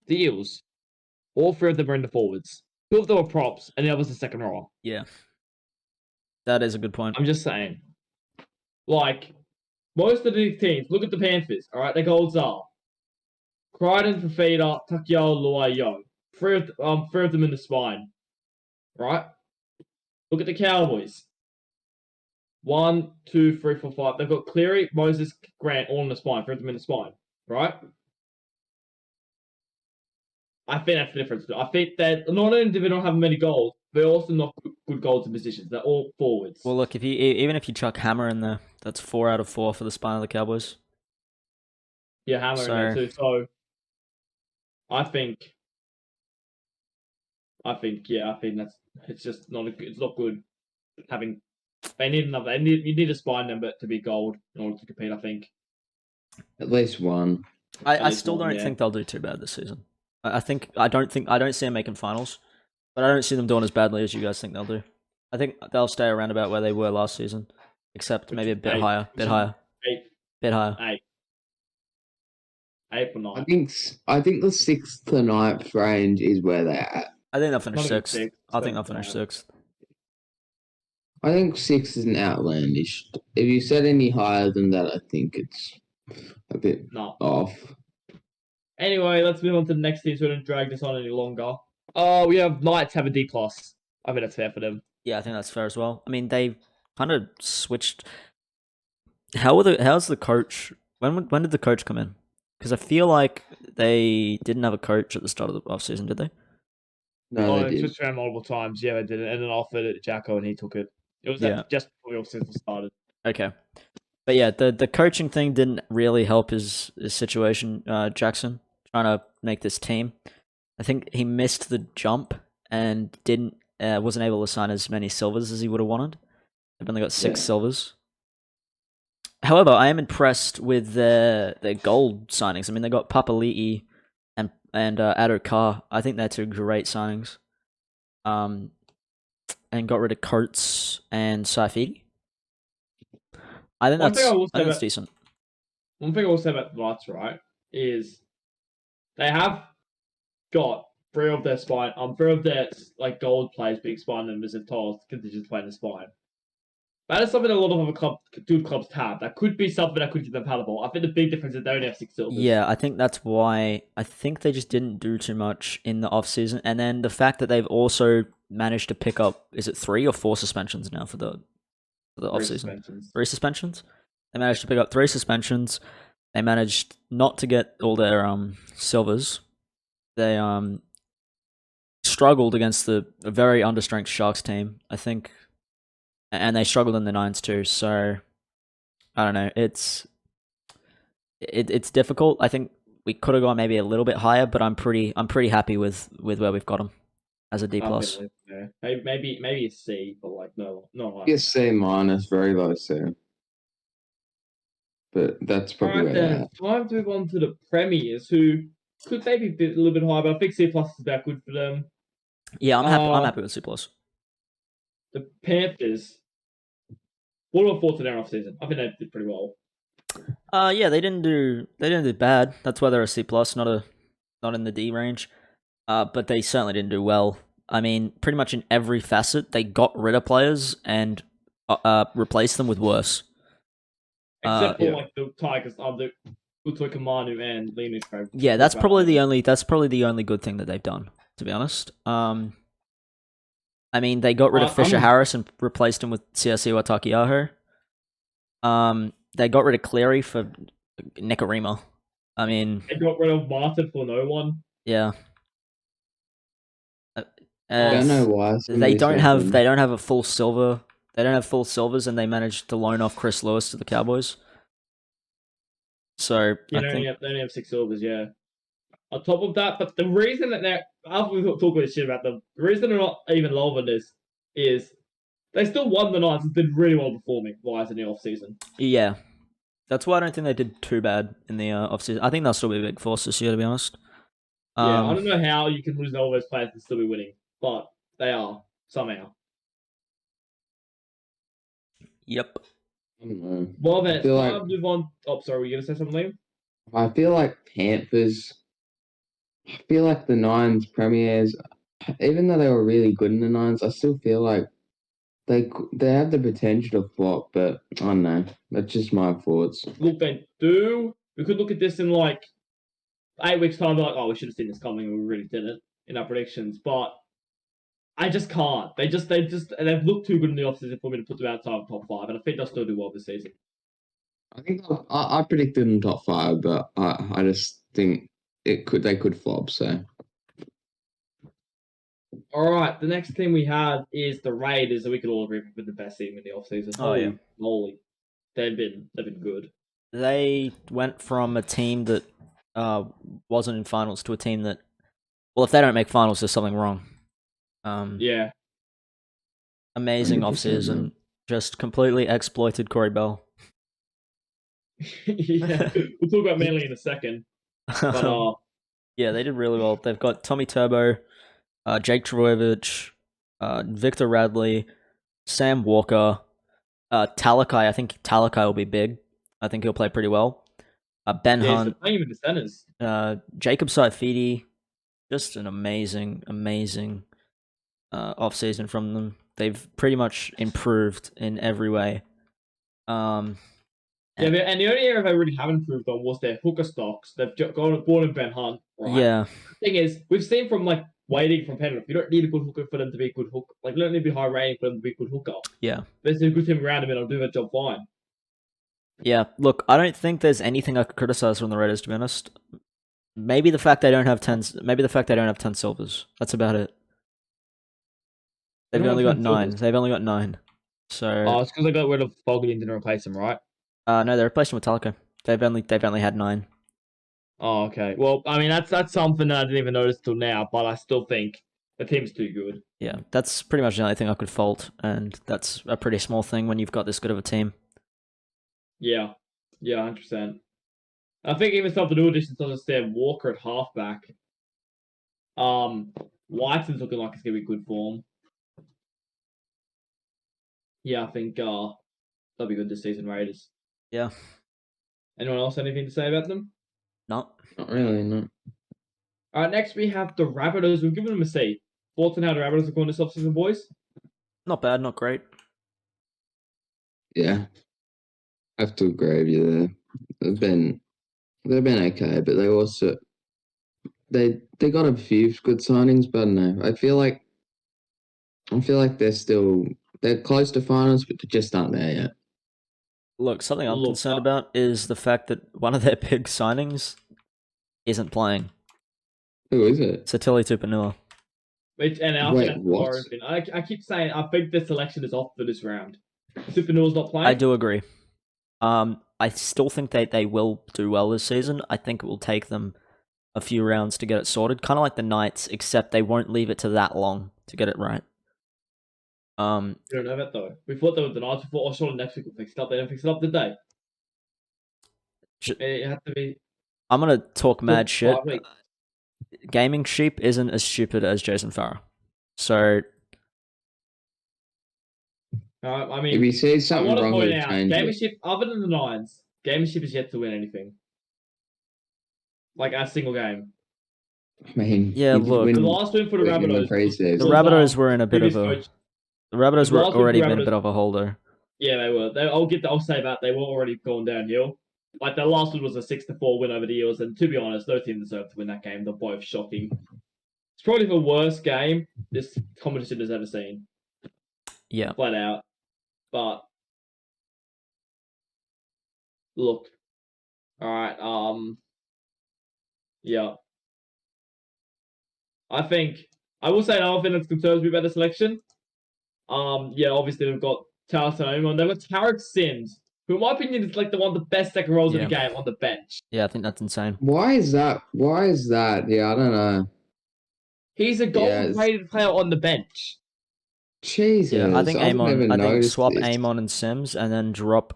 The Eels, all 3 of them are in the forwards. 2 of them are props, and the other's the second rower. Yeah, that is a good point. I'm just saying. Like, most of these teams, look at the Panthers, all right? Their golds are Crichton, Fafita, Takiao, Luai, 3 of them in the spine, right? Look at the Cowboys. 1, 2, 3, 4, 5. They've got Cleary, Moses, Grant all in the spine. 3 of them in the spine, right? I think that's the difference. I think that not only do they not have many goals, they're also not good goals in positions. They're all forwards. Well, look, even if you chuck Hammer in there, that's 4 out of 4 for the spine of the Cowboys. Yeah, Hammer in there too. So I think that's it's just not it's not good having. They need another. You need a spine number to be gold in order to compete. I think At least one. I still don't think they'll do too bad this season. I don't see them making finals, but I don't see them doing as badly as you guys think they'll do. I think they'll stay around about where they were last season, except maybe a bit higher. 8 or 9. I think the 6th to 9th range is where they're at. I think they'll finish 6th. I think they'll 6th, finish 6th. I think 6 is an outlandish. If you said any higher than that, I think it's a bit off. Anyway, let's move on to the next team so we don't drag this on any longer. We have Knights have a D+. I think that's fair for them. Yeah, I think that's fair as well. I mean, they kind of switched. How's the coach? When did the coach come in? Because I feel like they didn't have a coach at the start of the offseason, did they? No, they switched around multiple times. Yeah, they did it, and then offered it to Jacko, and he took it. It was just before the offseason started. Okay. But yeah, the coaching thing didn't really help his situation, Jackson, trying to make this team. I think he missed the jump and wasn't able to sign as many silvers as he would have wanted. They've only got 6 silvers. However, I am impressed with their gold signings. I mean, they got Papali'i and Addo Carr. I think they're 2 great signings. And got rid of Coates and Saifidi. I think that's decent. One thing I will say about the Knights, right, is they have got 3 of their gold players being spine members and titles contingent to play in the spine. That is something a lot of other good clubs have. That could be something that could get them palatable. I think the big difference is they only have 6 silvers. Yeah, I think that's why. I think they just didn't do too much in the off-season. And then the fact that they've also managed to pick up, is it 3 or 4 suspensions now for the off-season? 3 suspensions? They managed to pick up 3 suspensions. They managed not to get all their silvers. They struggled against a very understrength Sharks team, I think. And they struggled in the 9s too, so I don't know. It's difficult. I think we could have gone maybe a little bit higher, but I'm pretty happy with where we've got them. as a D plus. Yeah. Maybe a C, but like no, not I high. guess C minus, very low C. But that's All probably right, where then they're at. it's time to move on to the premiers, who could maybe be a little bit higher, but I think C plus is about good for them. Yeah, I'm happy. I'm Uh, happy with C plus. the Panthers. What are our thoughts on their off season? I think they did pretty well. Yeah, they didn't do bad. That's why they're a C plus, not in the D range. But they certainly didn't do well. I mean, pretty much in every facet, they got rid of players and replaced them with worse. Except for yeah. like the Tigers, the Utoy Manu and Linus. Yeah, that's probably the only good thing that they've done, to be honest. I mean, they got rid of Fisher Harris and replaced him with Siasiwa Takiaho. They got rid of Cleary for Nicarima. I mean, they got rid of Martin for no one. yeah. I don't know why. They don't have a full silver. They don't have full silvers, and they managed to loan off Chris Lewis to the Cowboys. So Yeah, I think they only have 6 silvers. Yeah. On top of that, but the reason that they're after we talk about shit about them, the reason they're not even lower than this is they still won the Knights and did really well performing wise in the off season. yeah, that's why I don't think they did too bad in the offseason. I think they'll still be a big force this year, to be honest. Yeah, I don't know how you can lose all those players and still be winning, but they are somehow. Yep. I don't know. Well, then it's feel time like- to move on. Oh, sorry, were you gonna say something, Liam? I feel like Panthers. I feel like the Nines premiers, even though they were really good in the Nines, I still feel like they have the potential to flop. But I don't know. That's just my thoughts. Look, they do. We could look at this in like 8 weeks' time. Like, oh, we should have seen this coming, and we really didn't in our predictions. But I just can't. They've looked too good in the offseason for me to put them outside the top 5, and I think they'll still do well this season. I think I predicted them top 5, but I just think they could flop. So All right, the next thing we have is the Raiders, and we could all agree with the best team in the offseason. Oh, yeah. Holy, they've been good. They went from a team that wasn't in finals to a team that, well, if they don't make finals, there's something wrong. Yeah. Amazing 100%, offseason. man. Just completely exploited Corey Bell. Yeah, we'll talk about Manly in a second. But yeah, they did really well. They've got Tommy Turbo, Jake Trbojevic, Victor Radley, Sam Walker, Talakai. I think Talakai will be big. I think he'll play pretty well. Ben Hunt, playing with the centers. Jacob Saifidi. Just an amazing offseason from them. They've pretty much improved in every way. And the only area they really haven't improved on was their hooker stocks. They've brought in Ben Hunt. Right? Yeah. The thing is, we've seen from like waiting from Penrith, you don't need a good hooker for them to be a good hooker. Like, you don't need to be high rating for them to be a good hooker. Yeah. There's a good team around them, and I'll do that job fine. Yeah. Look, I don't think there's anything I could criticize from the Raiders, to be honest. Maybe the fact they don't have 10. Maybe the fact they don't have 10 silvers. That's about it. They've only got 9. They've only got 9. So. Oh, it's because they got rid of Fogarty and didn't replace him, right? No, they replaced him with Talakai. They've only had 9. Oh, okay. Well, I mean, that's something that I didn't even notice till now, but I still think the team's too good. Yeah, that's pretty much the only thing I could fault, and that's a pretty small thing when you've got this good of a team. Yeah, 100%. I think even some of the new additions, such as Sam Walker at halfback. Whiteson's looking like it's gonna be good form. Yeah, I think they'll be good this season, Raiders. Yeah. Anyone else anything to say about them? Not really, no. All right, next we have the Rabbitohs. We've given them a C. Thoughts on how the Rabbitohs are going this offseason, boys? Not bad, not great. Yeah, I have to agree with you there. They've been okay, but they also they got a few good signings, but no, I feel like they're close to finals, but they just aren't there yet. Look, something I'm concerned about is the fact that one of their big signings isn't playing. Who is it? Satili Tupanua. Wait, what? I keep saying I think the selection is off for this round. Supernua's not playing. I do agree. I still think they will do well this season. I think it will take them a few rounds to get it sorted, kind of like the Knights, except they won't leave it to that long to get it right. We don't know that though. We thought they were the Knights. We thought, oh, surely next week we'll fix it up. They didn't fix it up, did they? It had to be. I'm gonna talk mad shit. 5 weeks. Gaming Sheep isn't as stupid as Jason Farah. So I mean, If you see I something want to wrong point with it, out, change it. Gamership, other than the Nines, Gamership is yet to win anything. Like a single game. I mean, Yeah, you look, win The last win for the in the Rabbitohs. preseason. the was, Rabbitohs were in a bit of previous a. coach. The Rabbitohs The were last week already the been a Rabbitohs- bit of a holder. Yeah, they were. I'll say that they were already going downhill. Like the last one was a 6-4 win over the Eels, and to be honest, no team deserved to win that game. They're both shocking. It's probably the worst game this competition has ever seen. Yeah. Flat out. But look. Alright, yeah. I will say another thing that concerns me about the selection. Yeah, obviously they've got Talatone on. They've got Tarek Sims, who in my opinion is like the one of the best second rows in the game on the bench. Yeah, I think that's insane. Why is that? Yeah, I don't know. He's a gold-rated player on the bench. Jesus, Yeah, I think I've never noticed swap this. Amon and Sims and then drop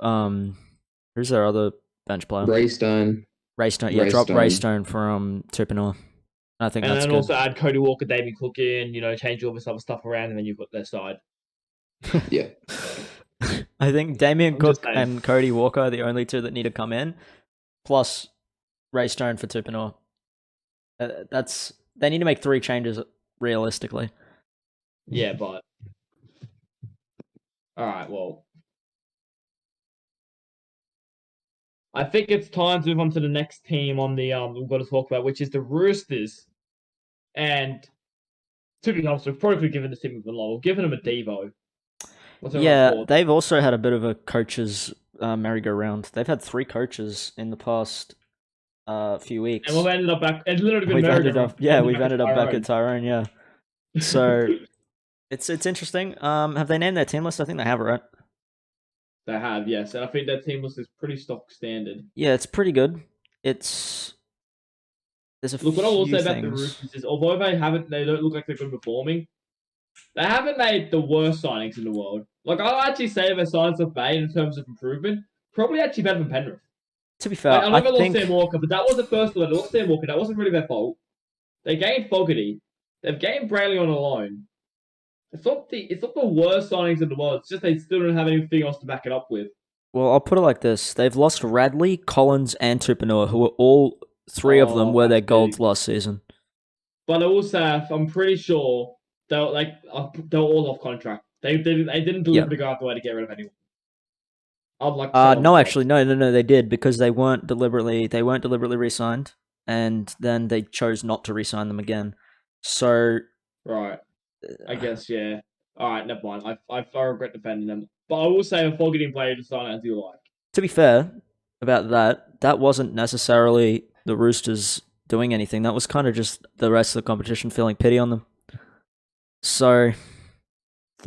who's their other bench player? Raystone. Raystone. Yeah, drop Raystone from Tupinor. I think And that's then good. also add Cody Walker, Damien Cook in, change all this other stuff around, and then you've got their side. Yeah. I think Damien I'm just Cook saying. and Cody Walker are the only two that need to come in, plus Raystone for Tupinor. They need to make 3 changes realistically. Yeah, but all right, well, I think it's time to move on to the next team on the we've got to talk about, which is the Roosters. And to be honest, we've probably given this team a lot. We've given them a Devo. Yeah, they've also had a bit of a coaches merry-go-round. They've had 3 coaches in the past few weeks. And we've ended up back. It's literally been we've ended up back at at Tyrone. Yeah, so it's interesting. Have they named their team list? I think they have it, right? They have, yes, and I think their team list is pretty stock standard. Yeah, it's pretty good. There's a Look, what I will few say about the things. Roosters is, although they don't look like they've been performing, they haven't made the worst signings in the world. Like, I'll actually say their signings have made in terms of improvement, probably actually better than Penrith. To be fair, Like, I know they think lost Sam Walker, but that was the first one. They lost Sam Walker. That wasn't really their fault. They gained Fogarty. They've gained Brayley on a loan. It's not the worst signings in the world. It's just they still don't have anything else to back it up with. Well, I'll put it like this: they've lost Radley, Collins, and Tupinor, who were all 3 of them were their golds last season. But I will say, I'm pretty sure they're all off contract. They didn't deliberately go out the way to get rid of anyone. No, actually, no, they did, because they weren't deliberately re-signed, and then they chose not to re-sign them again. So right, I guess yeah. All right, never mind. I regret defending them, but I will say a Fogarty player to sign I do like. To be fair about that wasn't necessarily the Roosters doing anything. That was kind of just the rest of the competition feeling pity on them. So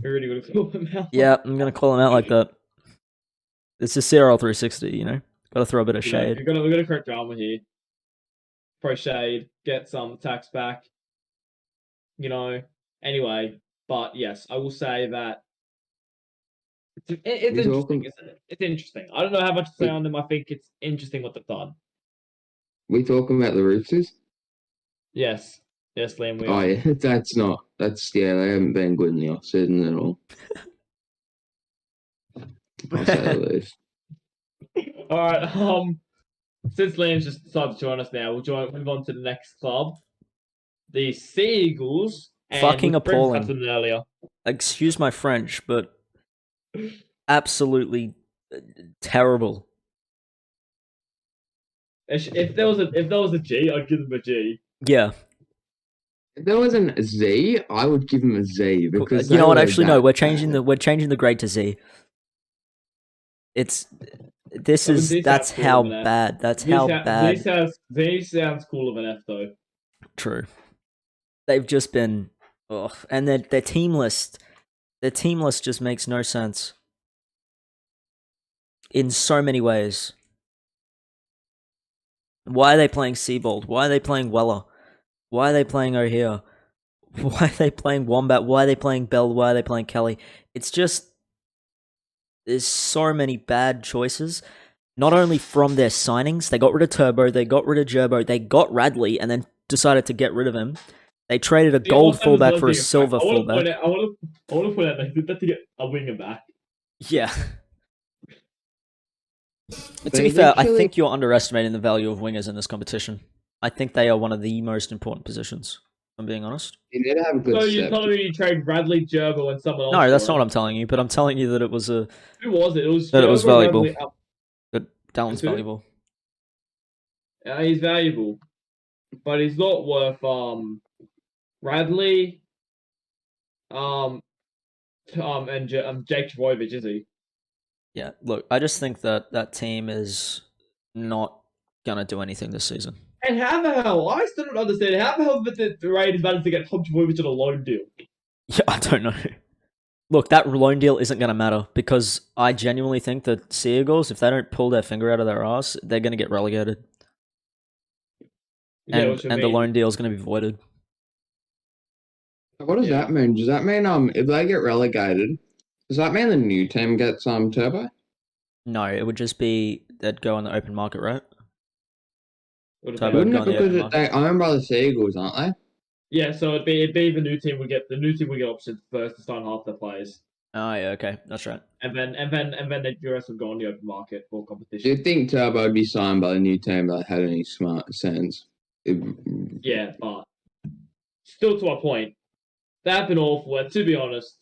You're really gonna call them out. Yeah, I'm gonna call them out like that. It's a CRL360, Gotta throw a bit of shade. We're gonna correct drama here. Pro shade, get some tax back. Anyway, but yes, I will say that it's interesting, isn't it? It's interesting. I don't know how much to say on them. I think it's interesting what they've done. We talking about the Roosters? Yes, Liam. Oh yeah, they haven't been good in the off season at all. I'll say the least. All right. Since Liam's just decided to join us now, we'll move on to the next club, the Sea Eagles. Fucking appalling. Them earlier. Excuse my French, but absolutely terrible. If there was a G, I'd give them a G. Yeah. If there was a Z, I would give him a Z because you know what? Actually, no. We're changing the grade to Z. That's how bad. That's how bad. Z sounds cool of an F though. True. They've just been, and their team list. Their team list just makes no sense. In so many ways. Why are they playing Seabold? Why are they playing Weller? Why are they playing O'Hare? Why are they playing Wombat? Why are they playing Bell? Why are they playing Kelly? It's just, there's so many bad choices. Not only from their signings, they got rid of Turbo, they got rid of Gerbo, they got Radley, and then decided to get rid of him. They traded a gold fullback for a silver fullback. I want to point out they did that to get a winger back. Yeah. To be fair, I think you're underestimating the value of wingers in this competition. I think they are one of the most important positions, if I'm being honest. You need to have a good So you're telling me you trade Radley, Gerbo, and someone else? No, that's not what I'm telling you, but I'm telling you that it was a... Who was it? It was that Gerbo, it was valuable. Radley, That Dalton's valuable. Yeah, he's valuable. But he's not worth Radley and Jake Trbojevic, is he? Yeah, look, I just think that that team is not gonna do anything this season. And how the hell? I still don't understand. How the hell did the Raiders manage to get Tom Trbojevic on a loan deal? Yeah, I don't know. Look, that loan deal isn't gonna matter because I genuinely think that Sea Eagles, if they don't pull their finger out of their ass, they're gonna get relegated. Yeah, and the loan deal is gonna be voided. What does that mean? Does that mean if they get relegated, does that mean the new team gets Turbo? No, it would just be they'd go on the open market, right? Wouldn't it, because they own by the Seagulls, aren't they? Yeah, so it'd be the new team would get options first to sign half their players. Oh yeah, okay, that's right. And then the rest would go on the open market for competition. Do you think Turbo would be signed by the new team that had any smart sense? Yeah, but still to our point, they've been awful. And to be honest,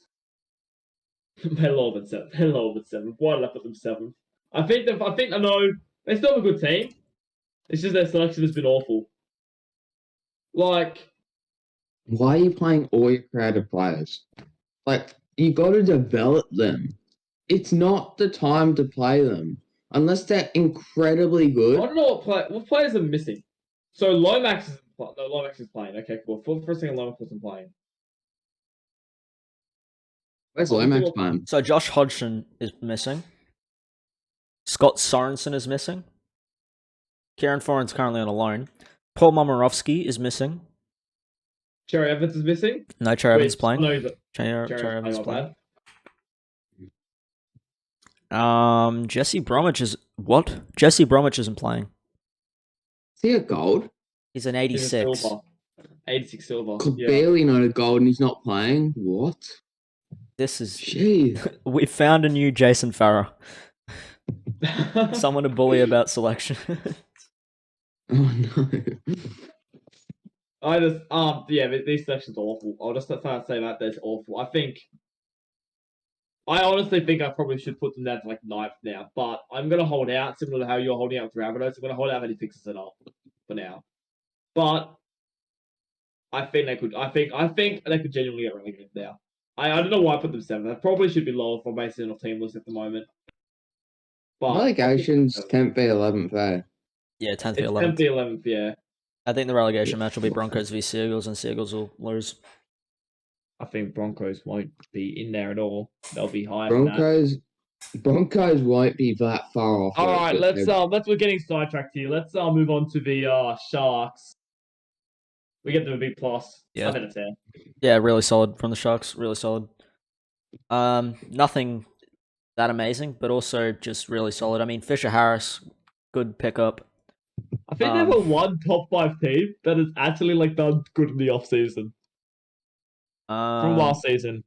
they're lower than 7. They're lower than 7. Why did I put them 7? I think I know they still have a good team. It's just their selection has been awful. Like, why are you playing all your creative players? Like, you got to develop them. It's not the time to play them unless they're incredibly good. I don't know what players are missing. So Lomax is playing. Okay, cool. For a second, Lomax wasn't playing. Where's Lomax playing? So Josh Hodgson is missing. Scott Sorensen is missing. Kieran Foran's currently on a loan. Paul Momirovski is missing. Cherry Evans is missing? No, Cherry Evans playing. No, Cherry Evans playing. Jesse Bromwich is... What? Jesse Bromwich isn't playing. Is he a gold? He's an 86. He's 86 silver. Could barely not a gold and he's not playing? What? This is... Jeez. We found a new Jason Farah. Someone to bully about selection. Oh no. I just these selections are awful. I'll just say that that's awful. I honestly think I probably should put them down to like 9th now, but I'm gonna hold out similar to how you're holding out with Rabbitohs. I'm gonna hold out that he fixes it up for now. But I think they could genuinely get relegated now. I don't know why I put them 7th. They probably should be lower for based on team list at the moment. But relegation's 10th v 11th, eh? Yeah, 10th v 11th. 10th v 11th, yeah. I think the relegation match will be Broncos v Seagulls, and Seagulls will lose. I think Broncos won't be in there at all. They'll be higher. Broncos won't be that far off. All right, we're getting sidetracked here. Let's move on to the Sharks. We get them a big plus. Yeah. 10 out of 10. Yeah, really solid from the Sharks. Really solid. Nothing that amazing, but also just really solid. I mean, Fisher Harris, good pickup. I think they were one top 5 team that has actually done good in the off season. From last season.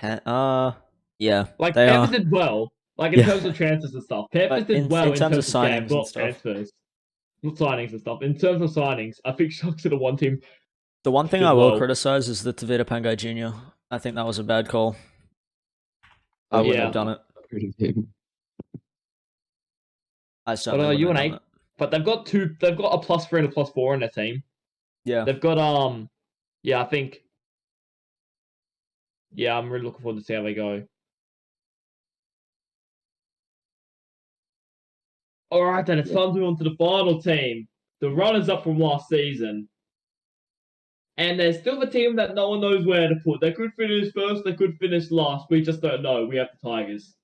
Yeah. Panthers did well. In terms of transfers and stuff. Panthers did well in terms of signings and stuff. Transfers. Not signings and stuff. In terms of signings, I think Sharks are the one team. The one thing I will criticize is the Tavita Pangai Jr. I think that was a bad call. I wouldn't have done it. I certainly wouldn't have done it. But they've got a +3 and a +4 in their team. Yeah. They've got I think. Yeah, I'm really looking forward to see how they go. All right, then it's time to move on to the final team, the runners-up from last season. And there's still the team that no one knows where to put. They could finish first, they could finish last. We just don't know. We have the Tigers.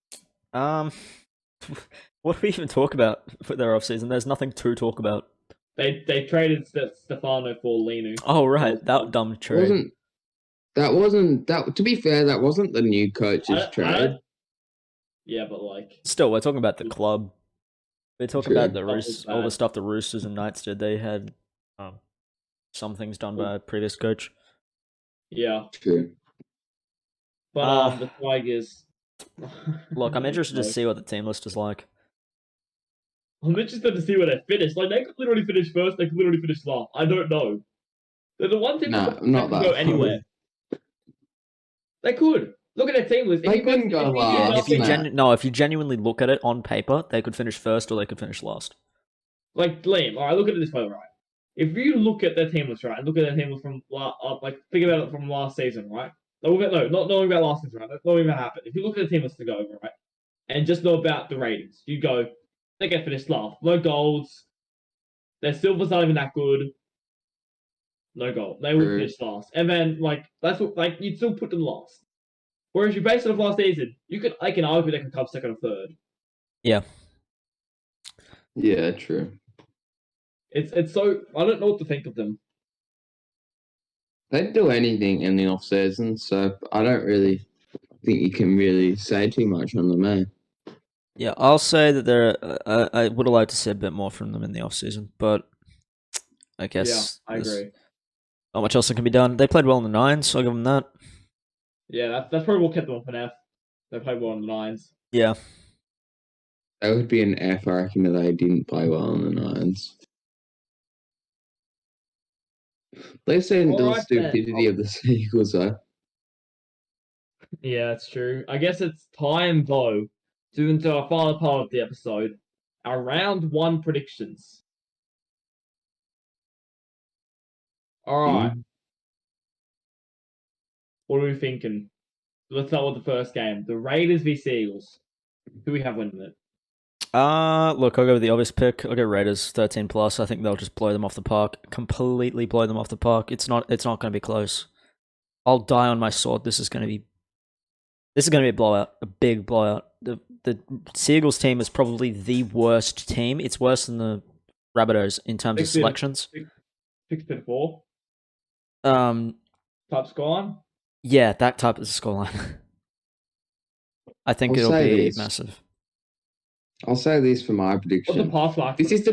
What do we even talk about for their off-season? There's nothing to talk about. They traded Stefano for Linu. Oh right, that dumb trade. That wasn't that. To be fair, that wasn't the new coach's trade. Yeah, but like, still, we're talking about the club. We're talking True. about the all the stuff the Roosters and Knights did. They had some things done by a previous coach. Yeah. True. But the Tigers. Look, I'm interested to see what the team list is like. I'm interested to see where they finish. Like, they could literally finish first. They could literally finish last. I don't know. They're the one team that not can that go anywhere. They could. Look at their team list. They couldn't go last. If you genuinely look at it on paper, they could finish first or they could finish last. Like, Liam, all right, look at it this way, right? If you look at their team list, right, and look at their team list from, think about it from last season, right? Not knowing about last season, right? That's not even happened. If you look at the team list to go over, right, and just know about the ratings, you go, they get finished last. No goals. Their silver's not even that good. No goal. They would finish last. And then, that's what, you'd still put them last. Whereas you base it off last season, I can argue they can come second or third. Yeah. Yeah, true. It's so, I don't know what to think of them. They'd do anything in the off season, so I don't really think you can really say too much on them, eh? Yeah, I'll say that I would have liked to see a bit more from them in the off season, but I guess I agree. Not much else that can be done. They played well in the Nines, so I'll give them that. Yeah, that's probably what kept them up an F. They played well in the Nines. Yeah. That would be an F, I reckon, that they didn't play well in the Nines. They've seen the stupidity of the Seagulls, though. Yeah, it's true. I guess it's time, though, to into our final part of the episode, our round 1 predictions. All right. What are we thinking? Let's start with the first game. The Raiders v Seagulls. Who do we have winning it? Look, I'll go with the obvious pick. I'll go Raiders 13+. I think they'll just blow them off the park. Completely blow them off the park. It's not going to be close. I'll die on my sword. This is going to be a blowout, a big blowout. The Seagulls team is probably the worst team. It's worse than the Rabbitohs in terms of selections. 6-4. Type scoreline? Yeah, that type of scoreline. I think it'll be massive. I'll say this for my prediction. What's the pass like? This is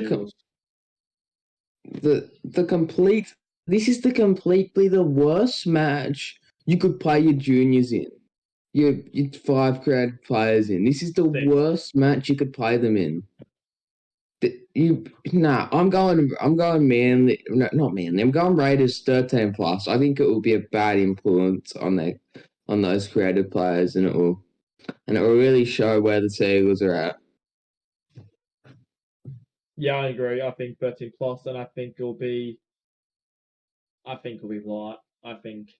This is completely the worst match you could play your juniors in. Your 5 creative players in. This is the worst match you could play them in. I'm going Manly. No, not Manly. I'm going Raiders 13+. I think it will be a bad influence on those creative players, and it will really show where the Seagulls are at. Yeah, I agree. I think 13+, and I think it'll be light. I think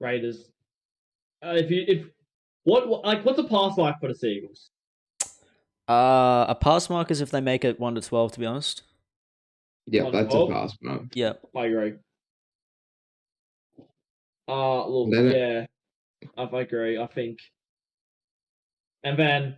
Raiders. What's a pass like for the Seagulls? A pass mark is if they make it 1-12. To be honest. Yeah, that's a pass mark. Yeah, I agree. Look, yeah, I agree. I think, and then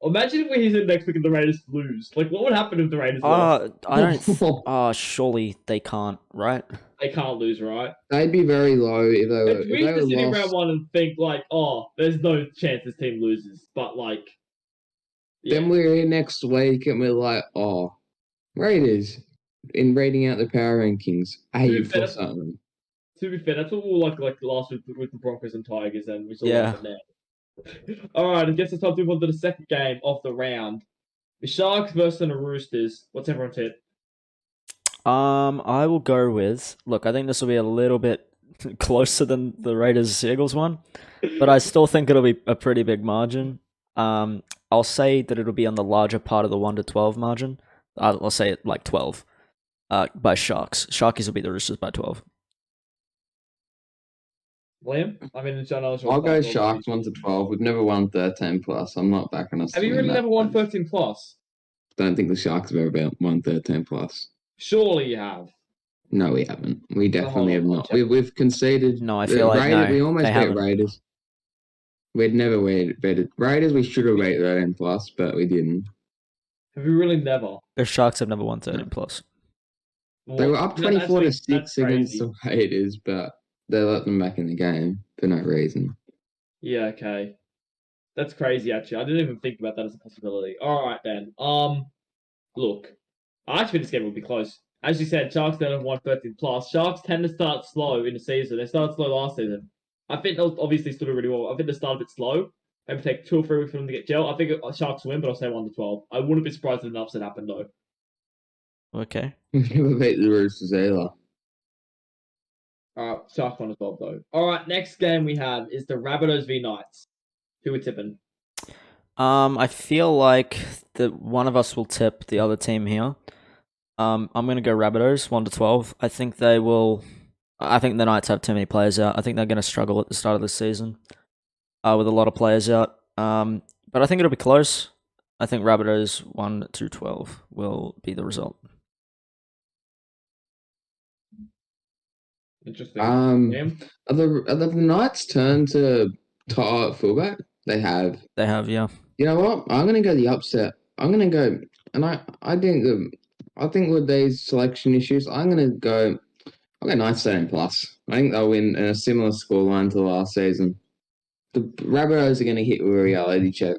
imagine if we're here next week and the Raiders lose. Like, what would happen if the Raiders lost? I don't. Surely they can't, right? They can't lose, right? They'd be very low if they were. It's weird to sit in round 1 and think like, oh, there's no chance this team loses, but like. Yeah. Then we're here next week and we're like, oh, Raiders in rating out the power rankings. 8 or something. To be fair, that's what we were like last week with the Broncos and Tigers, and we saw that now. All right, I guess it's time to move on to the second game of the round. The Sharks versus the Roosters. What's everyone's hit? I will go with. Look, I think this will be a little bit closer than the Raiders Eagles one, but I still think it'll be a pretty big margin. I'll say that it'll be on the larger part of the 1-12 margin. I'll say it like 12. By Sharks. Sharkies will beat the Roosters by 12. Liam? I mean, I'll go Sharks 1-12. We've never won 13+. I'm not backing us. Have you really never won 13+? Don't think the Sharks have ever won 13+. Surely you have. No, we haven't. We definitely have not. We've conceded. No, I feel like no, we almost beat Raiders. We'd never beat Raiders. We should have rated 13+, but we didn't. Have you really never? The Sharks have never won 13+. They were up That's 24 to actually- that's 6 against crazy. the Raiders, but they let them back in the game for no reason. Yeah, okay. That's crazy, actually. I didn't even think about that as a possibility. All right, then. Look, I actually think this game will be close. As you said, Sharks don't have 113 plus. Sharks tend to start slow in the season. They started slow last season. I think they'll obviously stood really well. I think they started a bit slow. Maybe take 2 or 3 weeks for them to get gel. I think Sharks win, but I'll say 1-12. I wouldn't be surprised if an upset happened, though. Okay. We've never beat the Roosters either. All right, Sharks 1-12, though. All right, next game we have is the Rabbitohs V Knights. Who are tipping? I feel like that one of us will tip the other team here. I'm gonna go Rabbitohs 1-12. I think they will. I think the Knights have too many players out. I think they're gonna struggle at the start of the season, with a lot of players out. But I think it'll be close. I think Rabbitohs 1-12 will be the result. Interesting. Are the Knights turn to top fullback? They have. They have, yeah. You know what? I'm gonna go the upset. I'm gonna go, and I think with these selection issues, I'll go Knights 13 plus. I think they'll win in a similar scoreline to last season. The Rabbitohs are gonna hit a reality check.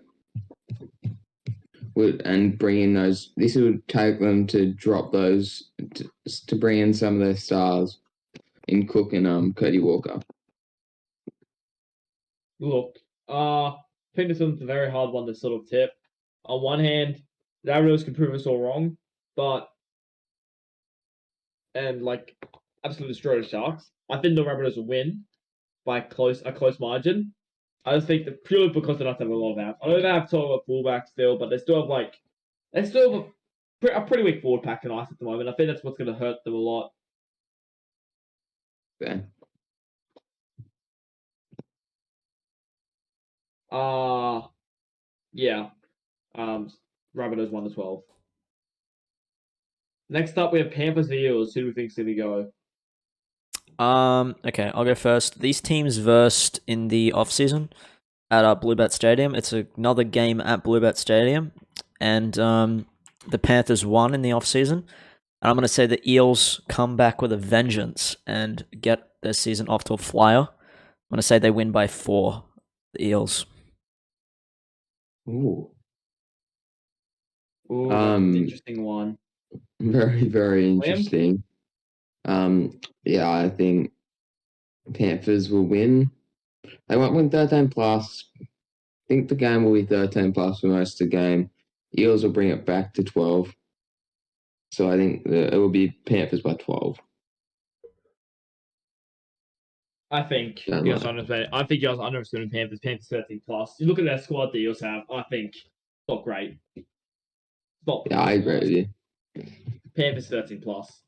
And bring in those. This would take them to drop those to bring in some of their stars in Cook and Cody Walker. Look, I think this one's a very hard one to sort of tip. On one hand, the Rabbitohs can prove us all wrong, and like absolutely destroy the Sharks. I think the Rabbitohs will win by a close margin. I just think that purely because they don't have a lot of apps. I know they have sort of a fullback still, but they still have a pretty weak forward pack in ice at the moment. I think that's what's going to hurt them a lot. Okay. Yeah. Rabbitohs 1-12. Next up, we have Panthers v Eels. Who do we think's going to go? Okay, I'll go first. These teams versed in the off season at Bluebet Stadium. It's another game at Bluebet Stadium, and the Panthers won in the off season. And I'm going to say the Eels come back with a vengeance and get their season off to a flyer. I'm going to say they win by 4. The Eels. Ooh. Ooh, that's an interesting one. Very, very interesting. Yeah, I think Panthers will win. They won't win 13 plus. I think the game will be 13 plus for most of the game. Eels will bring it back to 12. So I think it will be Panthers by 12. I think you guys underestimated Panthers. Panthers 13 plus. You look at that squad the Eels have. I think it's not great. It's not. Yeah, I agree with you. Panthers 13 plus.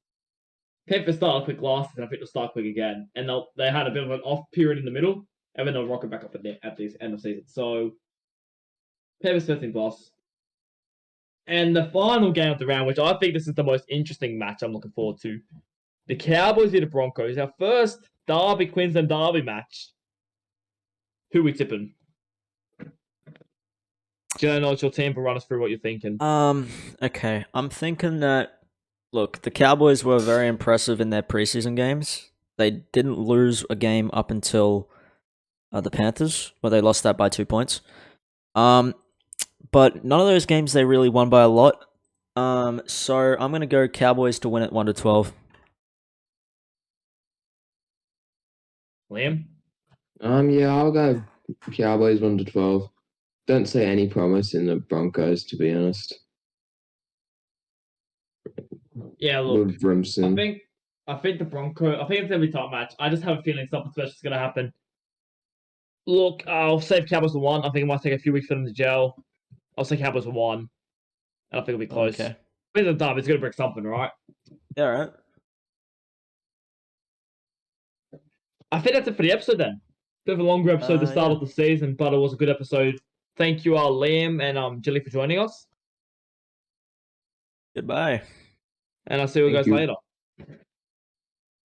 Panthers started quick last season. I think they'll start quick again, and they had a bit of an off period in the middle, and then they'll rocket back up at the end of season. So Panthers 13 plus. And the final game of the round, which I think this is the most interesting match I'm looking forward to. The Cowboys v the Broncos. Our first Queensland Derby match. Who we tipping? Jono, it's your team, but run us through what you're thinking. Okay. I'm thinking that, look, the Cowboys were very impressive in their preseason games. They didn't lose a game up until the Panthers, where they lost that by 2 points. But none of those games they really won by a lot. So I'm gonna go Cowboys to win at 1-12. Liam? Yeah, I'll go Cowboys 1-12. Don't see any promise in the Broncos, to be honest. Yeah, look, Brimson. I think the Broncos. I think it's gonna be a top match. I just have a feeling something special is gonna happen. Look, I'll save Cowboys for 1. I think it might take a few weeks for them to gel. I'll say Cowboys for 1. And I think it'll be close. Okay. Wins the Derby, it's gonna break something, right? Yeah, all right. I think that's it for the episode then. Bit of a longer episode to start Yeah. off the season, but it was a good episode. Thank you, Liam and Jilly for joining us. Goodbye. And I'll see you Thank guys you. later.